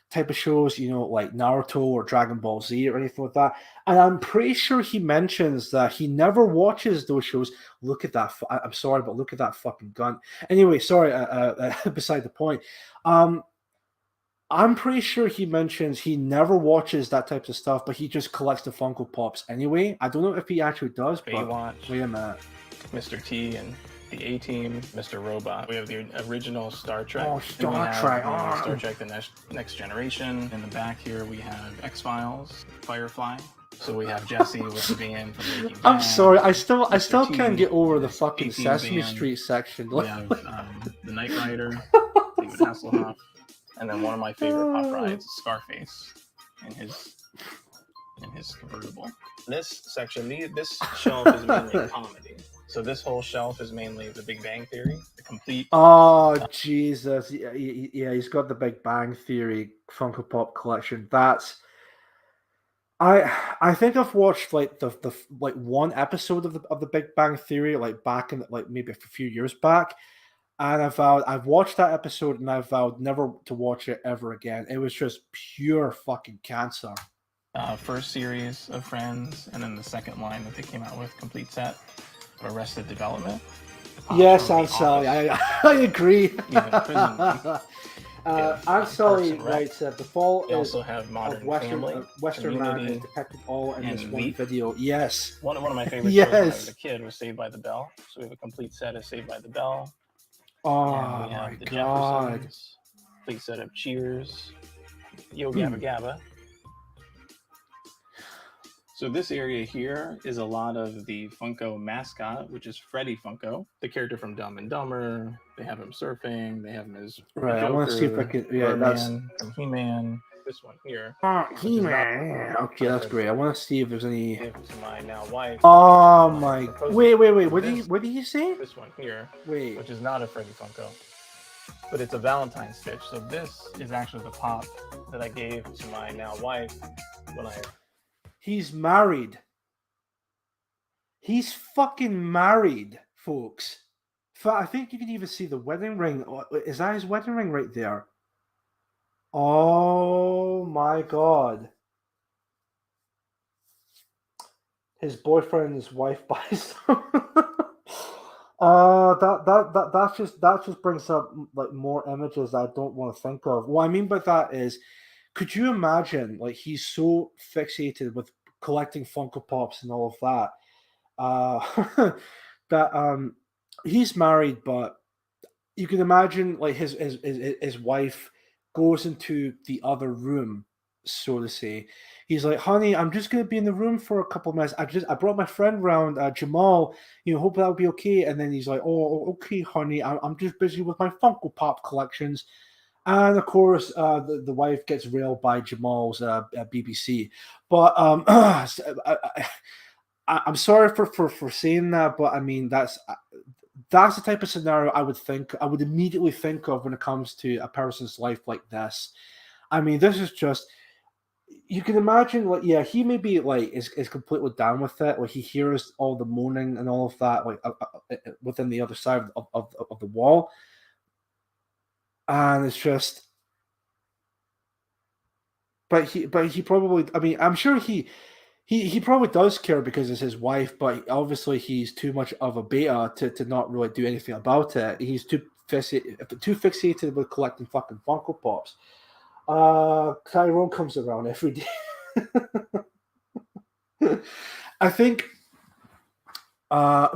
type of shows, like Naruto or Dragon Ball Z or anything like that. And I'm pretty sure he mentions that he never watches those shows. Look at that. I'm sorry, but look at that fucking gun. Anyway, sorry, beside the point. I'm pretty sure he mentions he never watches that type of stuff, but he just collects the Funko Pops anyway. I don't know if he actually does, but Baywatch, wait a minute. Mr. T and the A-Team, Mr. Robot. We have the original Star Trek. Oh, Star Trek. Star Trek: The Next Generation. In the back here, we have X-Files, Firefly. So we have Jesse with the band from Breaking Bad. I'm sorry, I still T, can't get over the fucking A-Team Sesame band. Street section. We have the Knight Rider, David Hasselhoff, and then one of my favorite pop rides, Scarface, in his convertible. This section, this shelf is mainly comedy. So this whole shelf is mainly The Big Bang Theory, the complete. Oh Jesus! Yeah, he's got the Big Bang Theory Funko Pop collection. That's. I think I've watched like the one episode of the Big Bang Theory back in maybe a few years back, and I've watched that episode and I vowed never to watch it ever again. It was just pure fucking cancer. First series of Friends, and then the second line that they came out with, complete set of Arrested Development. Yes, I'm sorry. I agree. I'm sorry. Right, the fall We is also have Modern Family, Western man Community, is depicted all in this and one Veep. video. Yes. One of my favorite shows when I was Yes. a kid was Saved by the Bell. So we have a complete set of Saved by the Bell. Oh And we my have the god. Jeffersons, complete set of Cheers, Yo Gabba Gabba. So this area here is a lot of the Funko mascot, which is Freddy Funko, the character from Dumb and Dumber. They have him surfing. They have him as Right, I want to see if I can. Yeah, that's. Birdman from He-Man. This one here. He-Man. Yeah, okay, that's great. I want to see if there's any. Give to my now wife. Oh my! Wait! What This- did you say? This one here, Wait. which is not a Freddy Funko, but it's a Valentine stitch. So this is actually the pop that I gave to my now wife when I. He's married. He's fucking married, folks. I think you can even see the wedding ring. Is that his wedding ring right there? Oh my god. His boyfriend and his wife buys them. That just brings up more images I don't want to think of. What I mean by that is, could you imagine he's so fixated with collecting Funko Pops and all of that, that he's married, but you can imagine his wife goes into the other room, so to say. He's like, honey, I'm just going to be in the room for a couple of minutes. I brought my friend round, Jamal, hope that'll be okay. And then he's like, oh, okay, honey, I'm just busy with my Funko Pop collections. And of course, the wife gets railed by Jamal's BBC. But I'm sorry for saying that, but I mean, that's the type of scenario I would immediately think of when it comes to a person's life like this. I mean, this is just, you can imagine, like, yeah, he may be like is completely down with it. Like, he hears all the moaning and all of that, like within the other side of the wall, and it's just. But he probably, I mean, I'm sure he probably does care because it's his wife, but obviously he's too much of a beta to not really do anything about it. He's too fixated with collecting fucking Funko Pops. Tyrone comes around every day. I think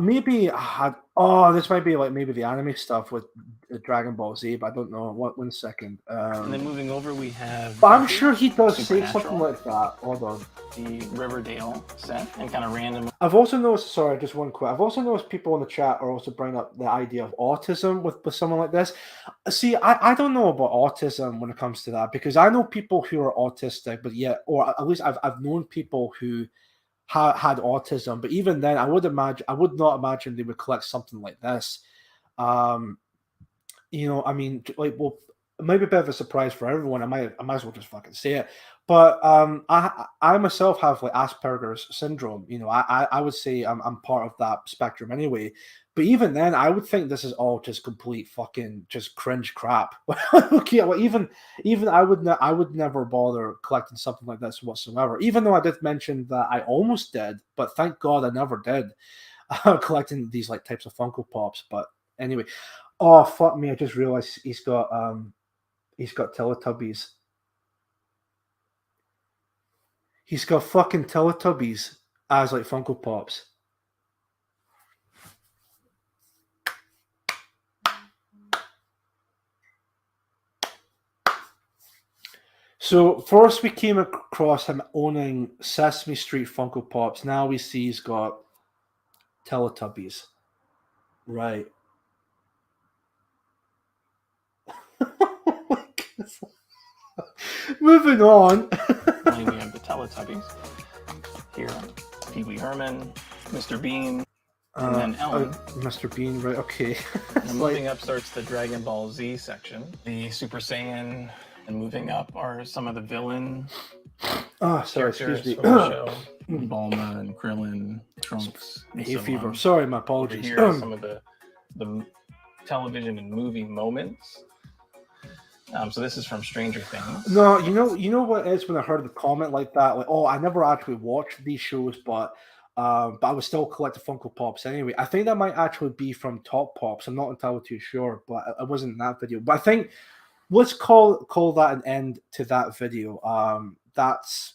maybe this might be like maybe the anime stuff with the Dragon Ball Z, but I don't know. One second. And then moving over, we have. But I'm sure he does say Supernatural, something like that. Hold on. the Riverdale set, and kind of random. I've also noticed. Sorry, just one quick. I've also noticed people in the chat are also bringing up the idea of autism with someone like this. See, I don't know about autism when it comes to that, because I know people who are autistic, but yet, or at least I've known people who had autism, but even then, I would not imagine they would collect something like this. I mean, like, well, it might be a bit of a surprise for everyone. I might as well just fucking say it. But I myself have like Asperger's syndrome. I would say I'm part of that spectrum anyway. But even then, I would think this is all just complete fucking just cringe crap. Okay, well, even I would never bother collecting something like this whatsoever. Even though I did mention that I almost did, but thank God I never did, collecting these like types of Funko Pops. But anyway, oh fuck me! I just realized he's got Teletubbies. He's got fucking Teletubbies as like Funko Pops. So first we came across him owning Sesame Street Funko Pops. Now we see he's got Teletubbies. Right. Moving on. And we have the Teletubbies here. Pee Wee Herman, Mr. Bean, and then Ellen. Mr. Bean, right? Okay. And moving up starts the Dragon Ball Z section. The Super Saiyan, and moving up are some of the villain excuse me. from the show. Bulma and Krillin, Trunks, and Hay so fever. on. Sorry, my Over apologies. here are some of the television and movie moments. So this is from Stranger Things. No, you know what it is when I heard the comment like that, like, oh, I never actually watched these shows, but I would still collect the Funko Pops anyway. I think that might actually be from Top Pops. I'm not entirely too sure, but it wasn't in that video. But I think let's call that an end to that video. That's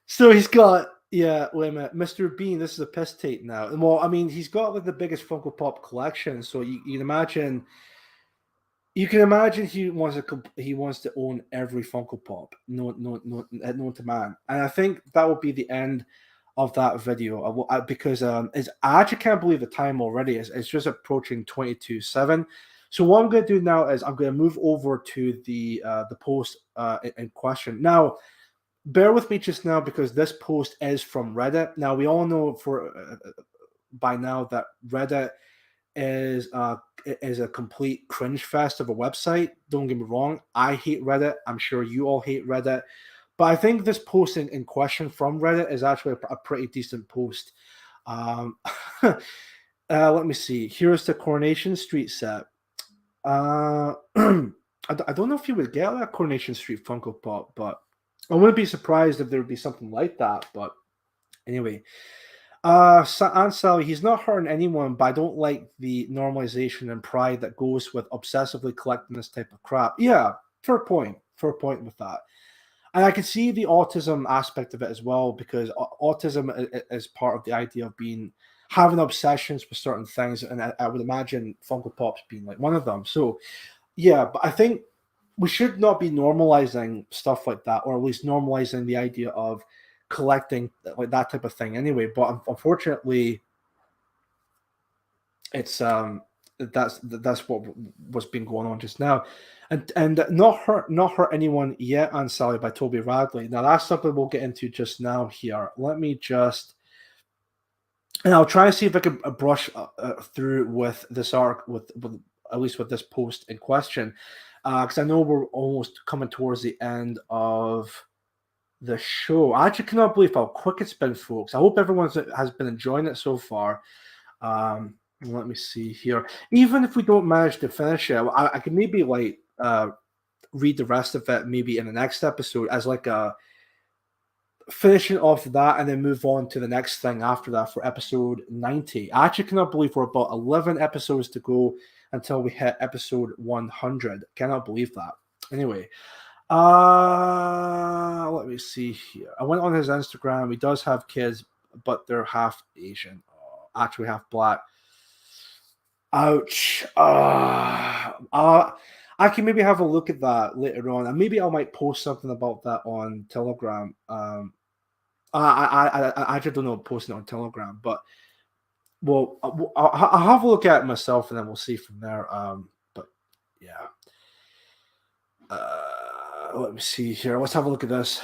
so he's got, yeah, wait a minute, Mr. Bean. This is a piss tape now. Well, I mean, he's got like the biggest Funko Pop collection, so you can imagine. You can imagine he wants to own every Funko Pop known to man, and I think that will be the end of that video. Because I actually can't believe the time already. It's just approaching 22:07. So what I'm going to do now is I'm going to move over to the post in question. Now, bear with me just now because this post is from Reddit. Now we all know by now that Reddit is a complete cringe fest of a website. Don't get me wrong, I hate Reddit. I'm sure you all hate Reddit, but I think this post in question from Reddit is actually a pretty decent post. Let me see. Here's the Coronation Street set. I don't know if you would get that Coronation Street Funko Pop, but I wouldn't be surprised if there would be something like that. But anyway. Aunt Sally, he's not hurting anyone, but I don't like the normalization and pride that goes with obsessively collecting this type of crap. Yeah, fair point with that. And I can see the autism aspect of it as well, because autism is part of the idea of having obsessions with certain things, and I would imagine Funko Pops being like one of them. So Yeah, but I think we should not be normalizing stuff like that, or at least normalizing the idea of collecting like that type of thing anyway. But unfortunately, it's that's what's been going on just now, and not hurt anyone yet on Sally by Toby Radley. Now that's something we'll get into just now here. Let me just, and I'll try and see if I can brush through with this arc with at least with this post in question, because I know we're almost coming towards the end of the show. I actually cannot believe how quick it's been, folks. I hope everyone has been enjoying it so far. Let me see here. Even if we don't manage to finish it, I can maybe like read the rest of it maybe in the next episode as like a finishing off that, and then move on to the next thing after that for episode 90. I actually cannot believe we're about 11 episodes to go until we hit episode 100. Cannot believe that. Anyway, let me see here. I went on his Instagram. He does have kids, but they're half Asian. Actually half black. Ouch. I can maybe have a look at that later on, and maybe I might post something about that on Telegram. I actually don't know posting it on Telegram, but well, I'll have a look at it myself, and then we'll see from there. But yeah. Let me see here. Let's have a look at this.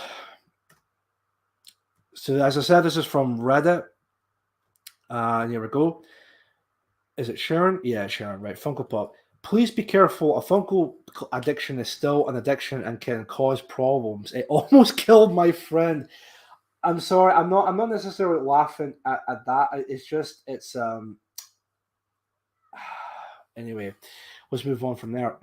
So as I said, this is from Reddit. Here we go. Is it Sharon? Yeah, Sharon, right. Funko Pop. Please be careful. A Funko addiction is still an addiction and can cause problems. It almost killed my friend. I'm sorry. I'm not necessarily laughing at that. It's anyway, let's move on from there.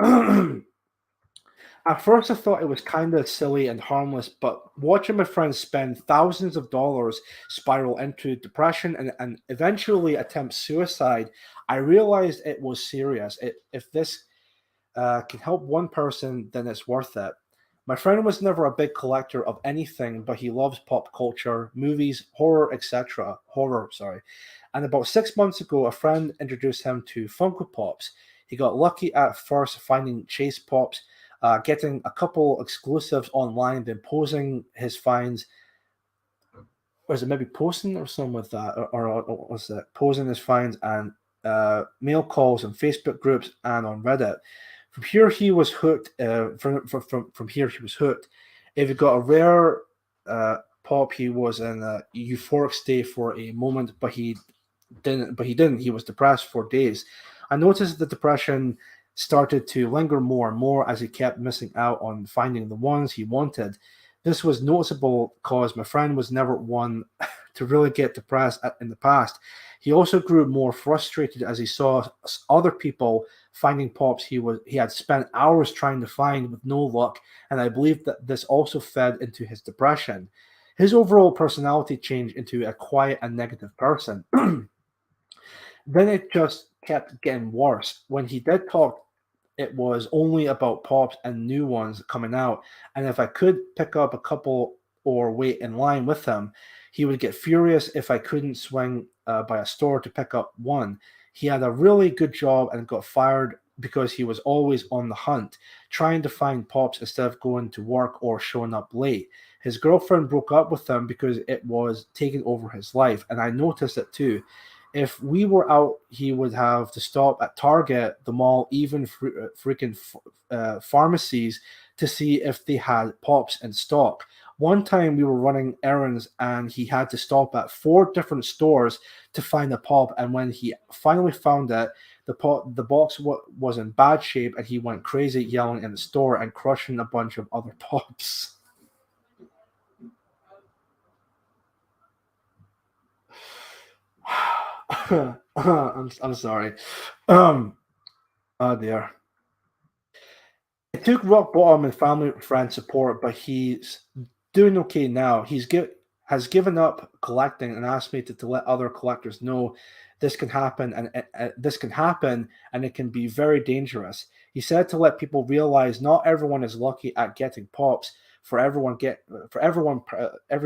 At first, I thought it was kind of silly and harmless, but watching my friends spend thousands of dollars spiral into depression and eventually attempt suicide, I realized it was serious. If this can help one person, then it's worth it. My friend was never a big collector of anything, but he loves pop culture, movies, horror, etc. Horror, sorry. And about 6 months ago, a friend introduced him to Funko Pops. He got lucky at first finding Chase Pops, getting a couple exclusives online, then posing his finds. Or is it maybe posting or something with that? Or what's that? Posing his finds and mail calls on Facebook groups and on Reddit. From here, he was hooked. From here, he was hooked. If he got a rare pop, he was in a euphoric state for a moment, but he didn't. He was depressed for days. I noticed the depression started to linger more and more as he kept missing out on finding the ones he wanted. This was noticeable because my friend was never one to really get depressed in the past. He also grew more frustrated as he saw other people finding pops he had spent hours trying to find with no luck, and I believe that this also fed into his depression. His overall personality changed into a quiet and negative person. Then it just kept getting worse. When he did talk, it was only about pops and new ones coming out. And if I could pick up a couple or wait in line with him, he would get furious if I couldn't swing by a store to pick up one. He had a really good job and got fired because he was always on the hunt, trying to find pops instead of going to work or showing up late. His girlfriend broke up with him because it was taking over his life, and I noticed it too. If we were out, he would have to stop at Target, the mall, even freaking pharmacies to see if they had pops in stock. One time we were running errands and he had to stop at 4 different stores to find a pop. And when he finally found it, the box was in bad shape, and he went crazy yelling in the store and crushing a bunch of other pops. I'm sorry. Oh dear. It took rock bottom and family and friend support, but he's doing okay now. Has given up collecting and asked me to let other collectors know this can happen, and it can be very dangerous. He said to let people realize not everyone is lucky at getting pops. Every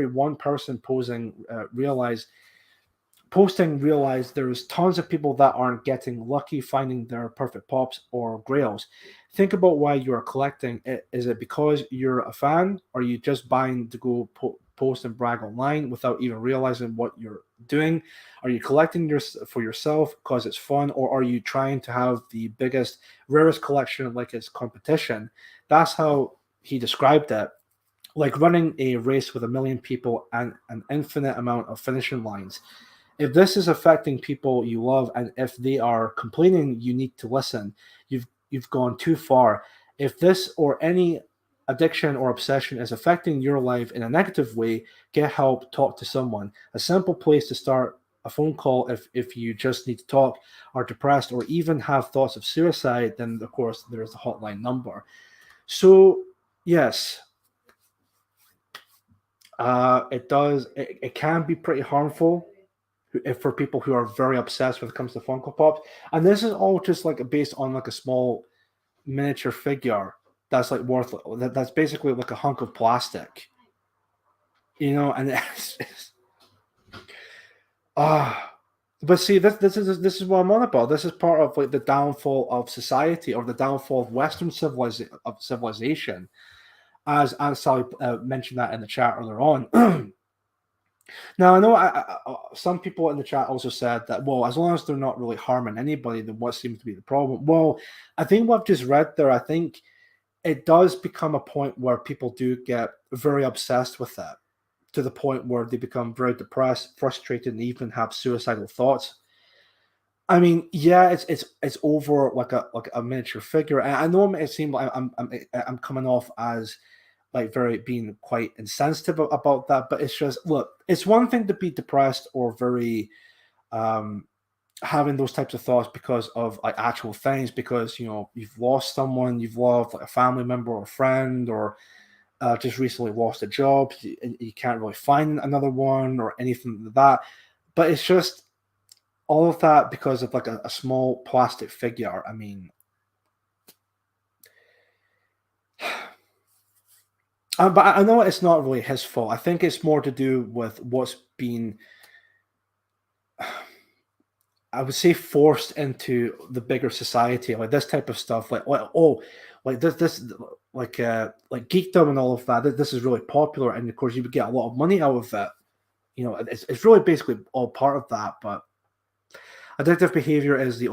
one person posing posting realized there's tons of people that aren't getting lucky finding their perfect pops or grails. Think about why you are collecting. Is it because you're a fan? Or are you just buying to go post and brag online without even realizing what you're doing? Are you collecting for yourself because it's fun? Or are you trying to have the biggest, rarest collection like it's competition? That's how he described it. Like running a race with 1 million people and an infinite amount of finishing lines. If this is affecting people you love, and if they are complaining, you need to listen. You've gone too far. If this or any addiction or obsession is affecting your life in a negative way, get help, talk to someone. A simple place to start a phone call if you just need to talk, are depressed, or even have thoughts of suicide, then of course there's the hotline number. So yes, it can be pretty harmful for people who are very obsessed when it comes to Funko Pops. And this is all just like based on like a small miniature figure that's like worth, that's basically like a hunk of plastic, and but see, this is what I'm on about. This is part of like the downfall of society, or the downfall of Western civilization, as Sally mentioned that in the chat earlier on. Now, I know some people in the chat also said that, well, as long as they're not really harming anybody, then what seems to be the problem? Well, I think what I've just read there, I think it does become a point where people do get very obsessed with that, to the point where they become very depressed, frustrated, and even have suicidal thoughts. I mean, yeah, it's over like a miniature figure. And I know it seems like I'm coming off as like very being quite insensitive about that, but it's just, look, it's one thing to be depressed or very having those types of thoughts because of like actual things, because you've lost someone you've loved, like a family member or a friend, or just recently lost a job, you can't really find another one or anything like that. But it's just all of that because of like a small plastic figure. I mean, but I know it's not really his fault. I think it's more to do with what's been, I would say, forced into the bigger society, like this type of stuff, like this like geekdom and all of that. This is really popular, and of course you would get a lot of money out of it. It's really basically all part of that. But addictive behavior is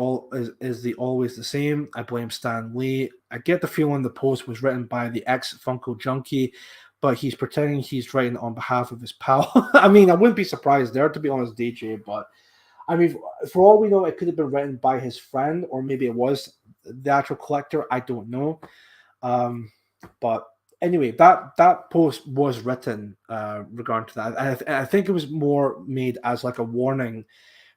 always the same. I blame Stan Lee. I get the feeling the post was written by the ex-Funko junkie, but he's pretending he's writing on behalf of his pal. I mean, I wouldn't be surprised there, to be honest, DJ. But I mean, for all we know, it could have been written by his friend, or maybe it was the actual collector. I don't know. But anyway, that post was written regarding to that. I think it was more made as like a warning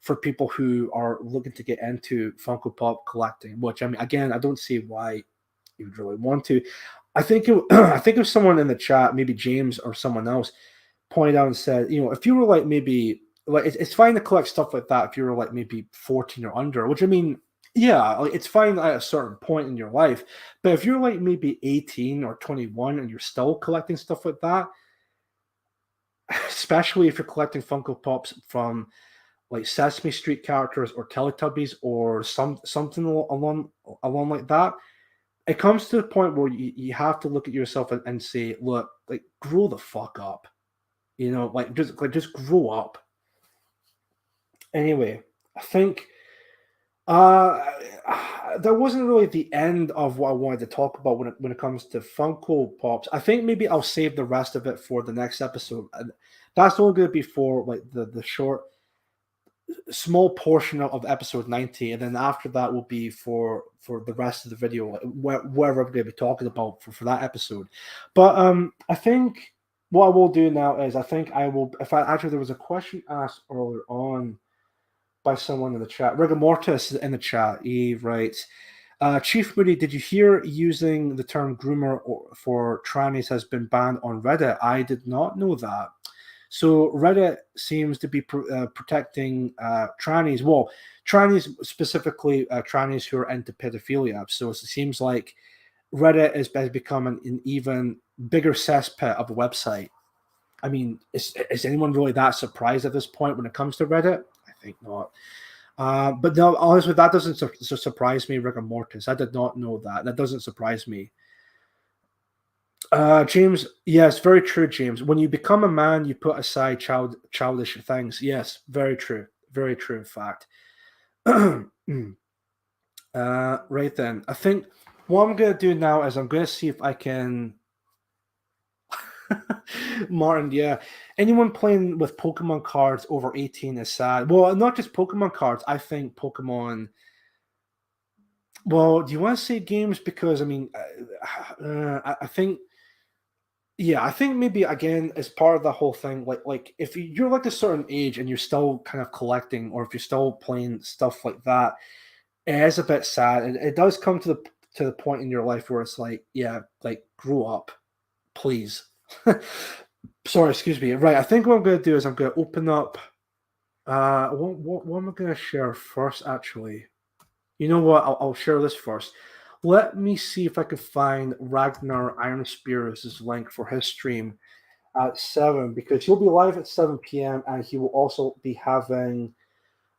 for people who are looking to get into Funko Pop collecting, which, I mean, again, I don't see why you would really want to. I think it was someone in the chat, maybe James or someone else, pointed out and said, if you were like maybe, like, it's fine to collect stuff like that if you were like maybe 14 or under, which, I mean, yeah, like, it's fine at a certain point in your life. But if you're like maybe 18 or 21 and you're still collecting stuff like that, especially if you're collecting Funko Pops from like Sesame Street characters or Teletubbies or something along like that, it comes to the point where you have to look at yourself and say, look, like, grow the fuck up, just grow up. Anyway, I think there wasn't really the end of what I wanted to talk about when it comes to Funko Pops. I think maybe I'll save the rest of it for the next episode, and that's only going to be for like the short, small portion of episode 90, and then after that will be for the rest of the video, whatever I'm going to be talking about for that episode. But I think what I will do now is, I think I will, actually there was a question asked earlier on by someone in the chat. Rigor Mortis in the chat. He writes, Chief Moody, did you hear using the term groomer for trannies has been banned on Reddit? I did not know that. So Reddit seems to be protecting trannies. Well, trannies, specifically trannies who are into pedophilia. So it seems like Reddit has become an even bigger cesspit of a website. I mean, is anyone really that surprised at this point when it comes to Reddit? I think not. But no, honestly, that doesn't surprise me. Rigor mortis. I did not know that. That doesn't surprise me. James, yes, very true, James. When you become a man, you put aside childish things. Yes, very true. Very true, in fact. Right then. I think what I'm going to do now is I'm going to see if I can... Martin, yeah. Anyone playing with Pokemon cards over 18 is sad. Well, not just Pokemon cards. I think Pokemon... Well, do you want to say games? Because, I mean, I think... Yeah, I think maybe, again, as part of the whole thing, like if you're like a certain age and you're still kind of collecting, or if you're still playing stuff like that, it is a bit sad. It does come to the point in your life where it's like, yeah, like, grow up, please. Sorry, excuse me. Right, I think what I'm going to do is I'm going to open up... what am I going to share first, actually? You know what? I'll share this first. Let me see if I can find Ragnar Iron Spears' link for his stream at 7, because he'll be live at 7 p.m. and he will also be having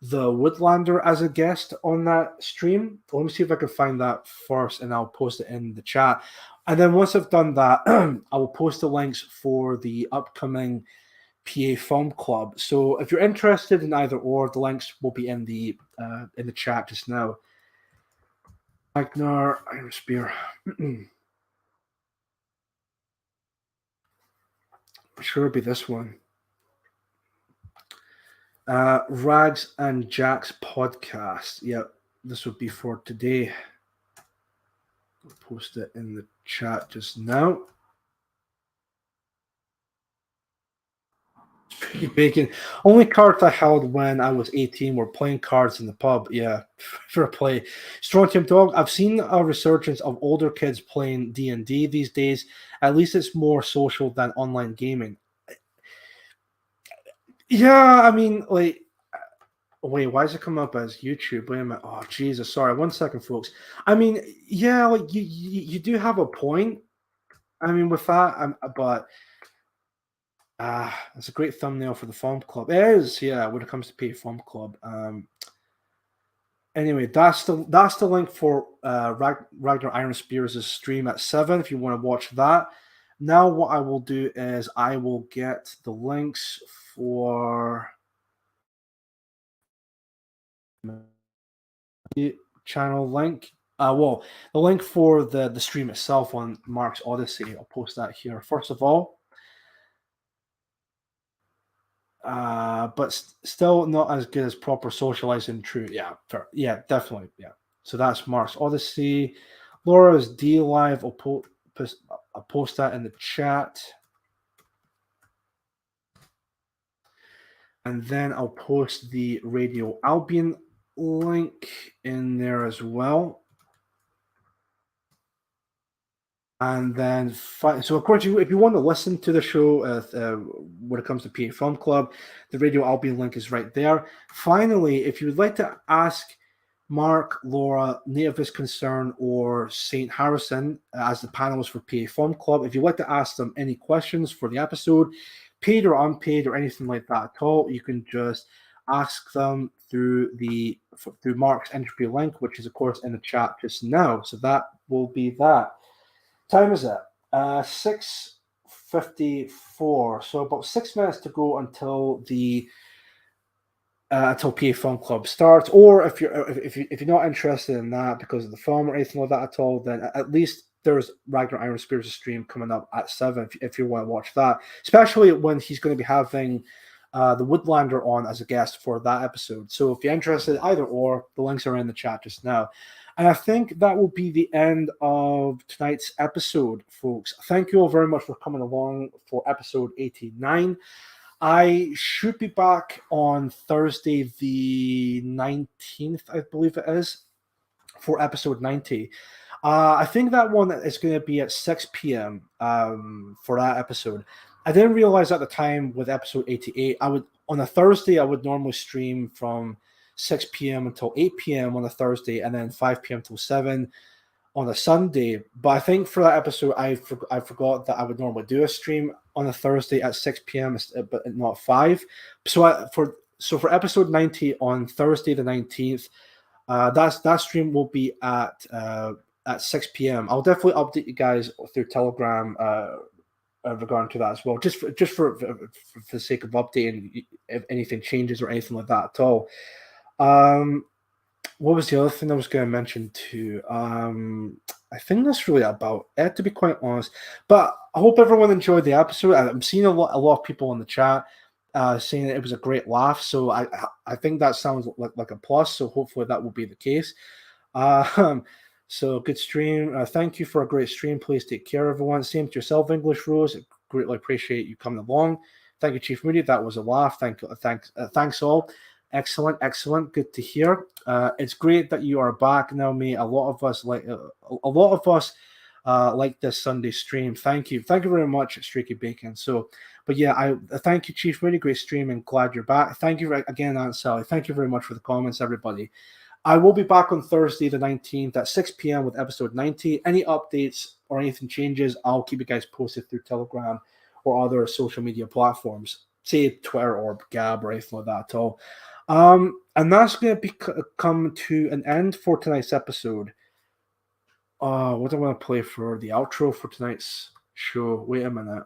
the Woodlander as a guest on that stream. Let me see if I can find that first, and I'll post it in the chat. And then once I've done that, I will post the links for the upcoming PA Film Club. So if you're interested in either or, the links will be in the chat just now. Ragnar Iron Spear. Sure, it'll be this one. Rags and Jack's podcast. Yep, this would be for today. I'll post it in the chat just now. Bacon. Only cards I held when I was 18 were playing cards in the pub. Yeah, fair play. Strontium Dog. I've seen a resurgence of older kids playing D&D these days. At least it's more social than online gaming. Yeah, I mean, like, wait, why does it come up as YouTube? Wait a minute. Oh, Jesus. Sorry. 1 second, folks. I mean, yeah, like, you do have a point. I mean, with that, but... it's a great thumbnail for the Film Club. It is, yeah, when it comes to PA Film Club. Anyway, that's the link for Ragnar Iron Spears' stream at 7 if you want to watch that. Now what I will do is I will get the links for the channel link. Well, the link for the stream itself on Mark's Odysee. I'll post that here. First of all. But still not as good as proper socializing. True, yeah, fair. Yeah, definitely, yeah. So that's Mark's Odysee. Laura's DLive. I'll post that in the chat, and then I'll post the Radio Albion link in there as well. And then, so of course, if you want to listen to the show when it comes to PA Film Club, the Radio Albion link is right there. Finally, if you would like to ask Mark, Laura, Nativist Concern, or St. Harrison as the panelists for PA Film Club, if you'd like to ask them any questions for the episode, paid or unpaid or anything like that at all, you can just ask them through Mark's entropy link, which is, of course, in the chat just now. So that will be that. Time is it? 6:54. So about 6 minutes to go until the until PA Film Club starts. Or if you're not interested in that because of the film or anything like that at all, then at least there's Ragnar Iron Spears' stream coming up at 7 if you want to watch that. Especially when he's going to be having the Woodlander on as a guest for that episode. So if you're interested, either or, the links are in the chat just now. And I think that will be the end of tonight's episode, folks. Thank you all very much for coming along for episode 89. I should be back on Thursday, the 19th, I believe it is, for episode 90. I think that one is going to be at 6 p.m. For that episode. I didn't realize at the time with episode 88, on a Thursday, I would normally stream from 6 p.m. until 8 p.m. on a Thursday, and then 5 p.m. till 7 on a Sunday. But I think for that episode, I forgot that I would normally do a stream on a Thursday at 6 p.m. but not 5. So So for episode 90 on Thursday the 19th, that stream will be at 6 p.m. I'll definitely update you guys through Telegram regarding to that as well, just for the sake of updating if anything changes or anything like that at all. What was the other thing I was going to mention too? I think that's really about it, to be quite honest. But I hope everyone enjoyed the episode. I'm seeing a lot of people in the chat saying that it was a great laugh. So I think that sounds like a plus. So hopefully that will be the case. So good stream. Thank you for a great stream. Please take care, everyone. Same to yourself, English Rose. Greatly appreciate you coming along. Thank you, Chief Moody. That was a laugh. Thanks all. Excellent. Good to hear. It's great that you are back now, mate. A lot of us like this Sunday stream. Thank you very much, Streaky Bacon. So, but yeah, I thank you, Chief. Really great stream, and glad you're back. Thank you again, Aunt Sally. Thank you very much for the comments, everybody. I will be back on Thursday the 19th at 6 p.m. with episode 90. Any updates or anything changes, I'll keep you guys posted through Telegram or other social media platforms, say Twitter or Gab or anything like that at all. And that's going to come to an end for tonight's episode. What do I want to play for the outro for tonight's show? Wait a minute.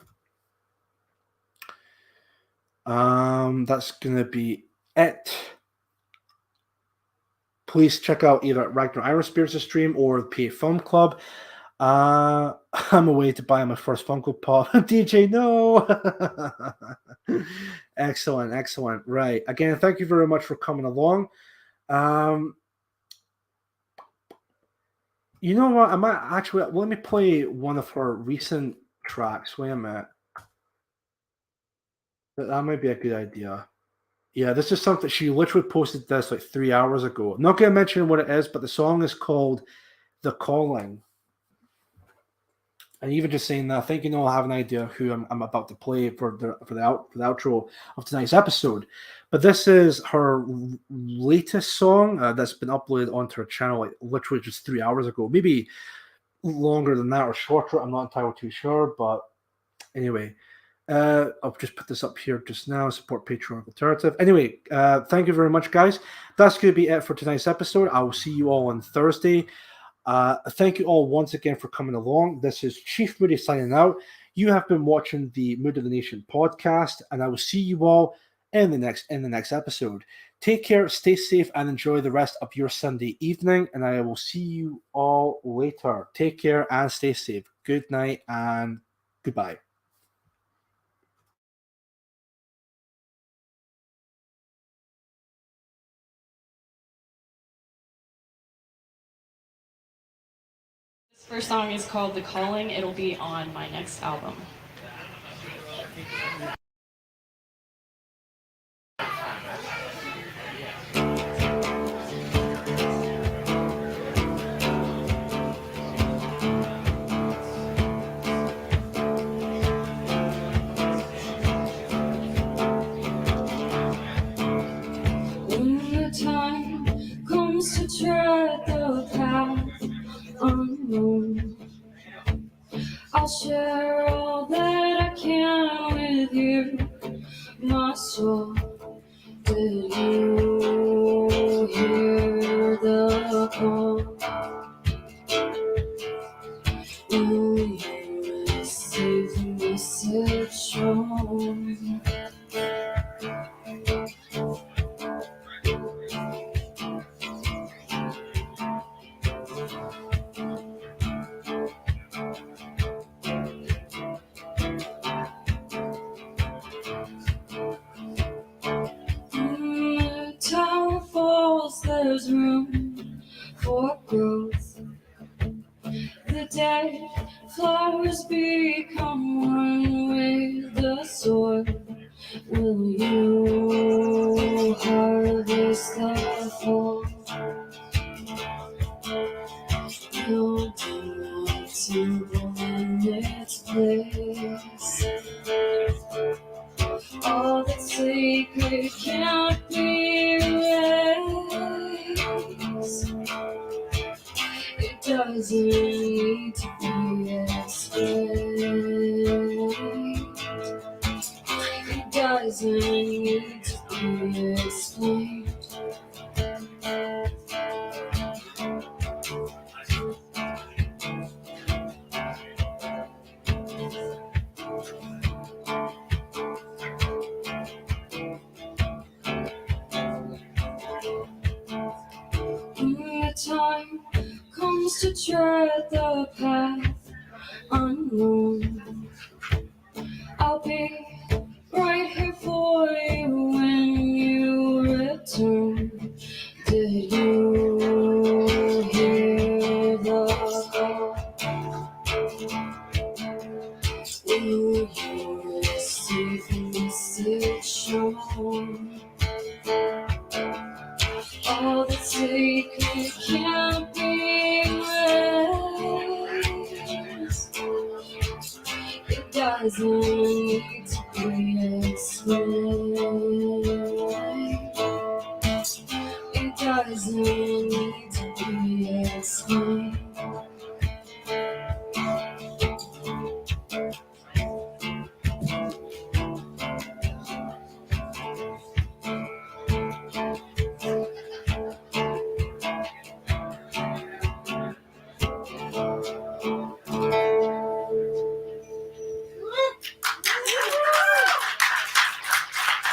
That's going to be it. Please check out either Ragnar Iron Spears' stream or the PA Film Club. I'm away to buy my first Funko Pop. DJ, no! Excellent. Right. Again, thank you very much for coming along. You know what? I might actually... let me play one of her recent tracks. Wait a minute. That might be a good idea. Yeah, this is something... she literally posted this like 3 hours ago. I'm not going to mention what it is, but the song is called The Calling. And even just saying that, I think I'll have an idea who I'm about to play for the outro of tonight's episode. But this is her latest song that's been uploaded onto her channel like literally just 3 hours ago. Maybe longer than that or shorter. I'm not entirely too sure. But anyway, I'll just put this up here just now. Support Patreon Alternative. Anyway, thank you very much, guys. That's going to be it for tonight's episode. I will see you all on Thursday. Thank you all once again for coming along. This is Chief Moody signing out. You have been watching the Mood of the Nation podcast, and I will see you all in the next episode. Take care, stay safe, and enjoy the rest of your Sunday evening, and I will see you all later. Take care and stay safe. Good night and goodbye. First song is called The Calling. It'll be on my next album. When the time comes to tread the path unknown, I'll share all that I can with you, my soul. Did you hear the call? Will you receive the message from me? There's room for growth. The dead flowers become one with the soil. Will you harvest the fall? You'll do what's in its place. All that's sacred can't be erased. It doesn't need to be explained. It doesn't need to be be explained. When the time comes to tread the path unknown, I'll be right here for you when you return. Did you hear the will you receive the message shown? All that's sacred can't be erased. It doesn't need to be explained. It doesn't need to be explained.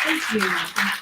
Thank you.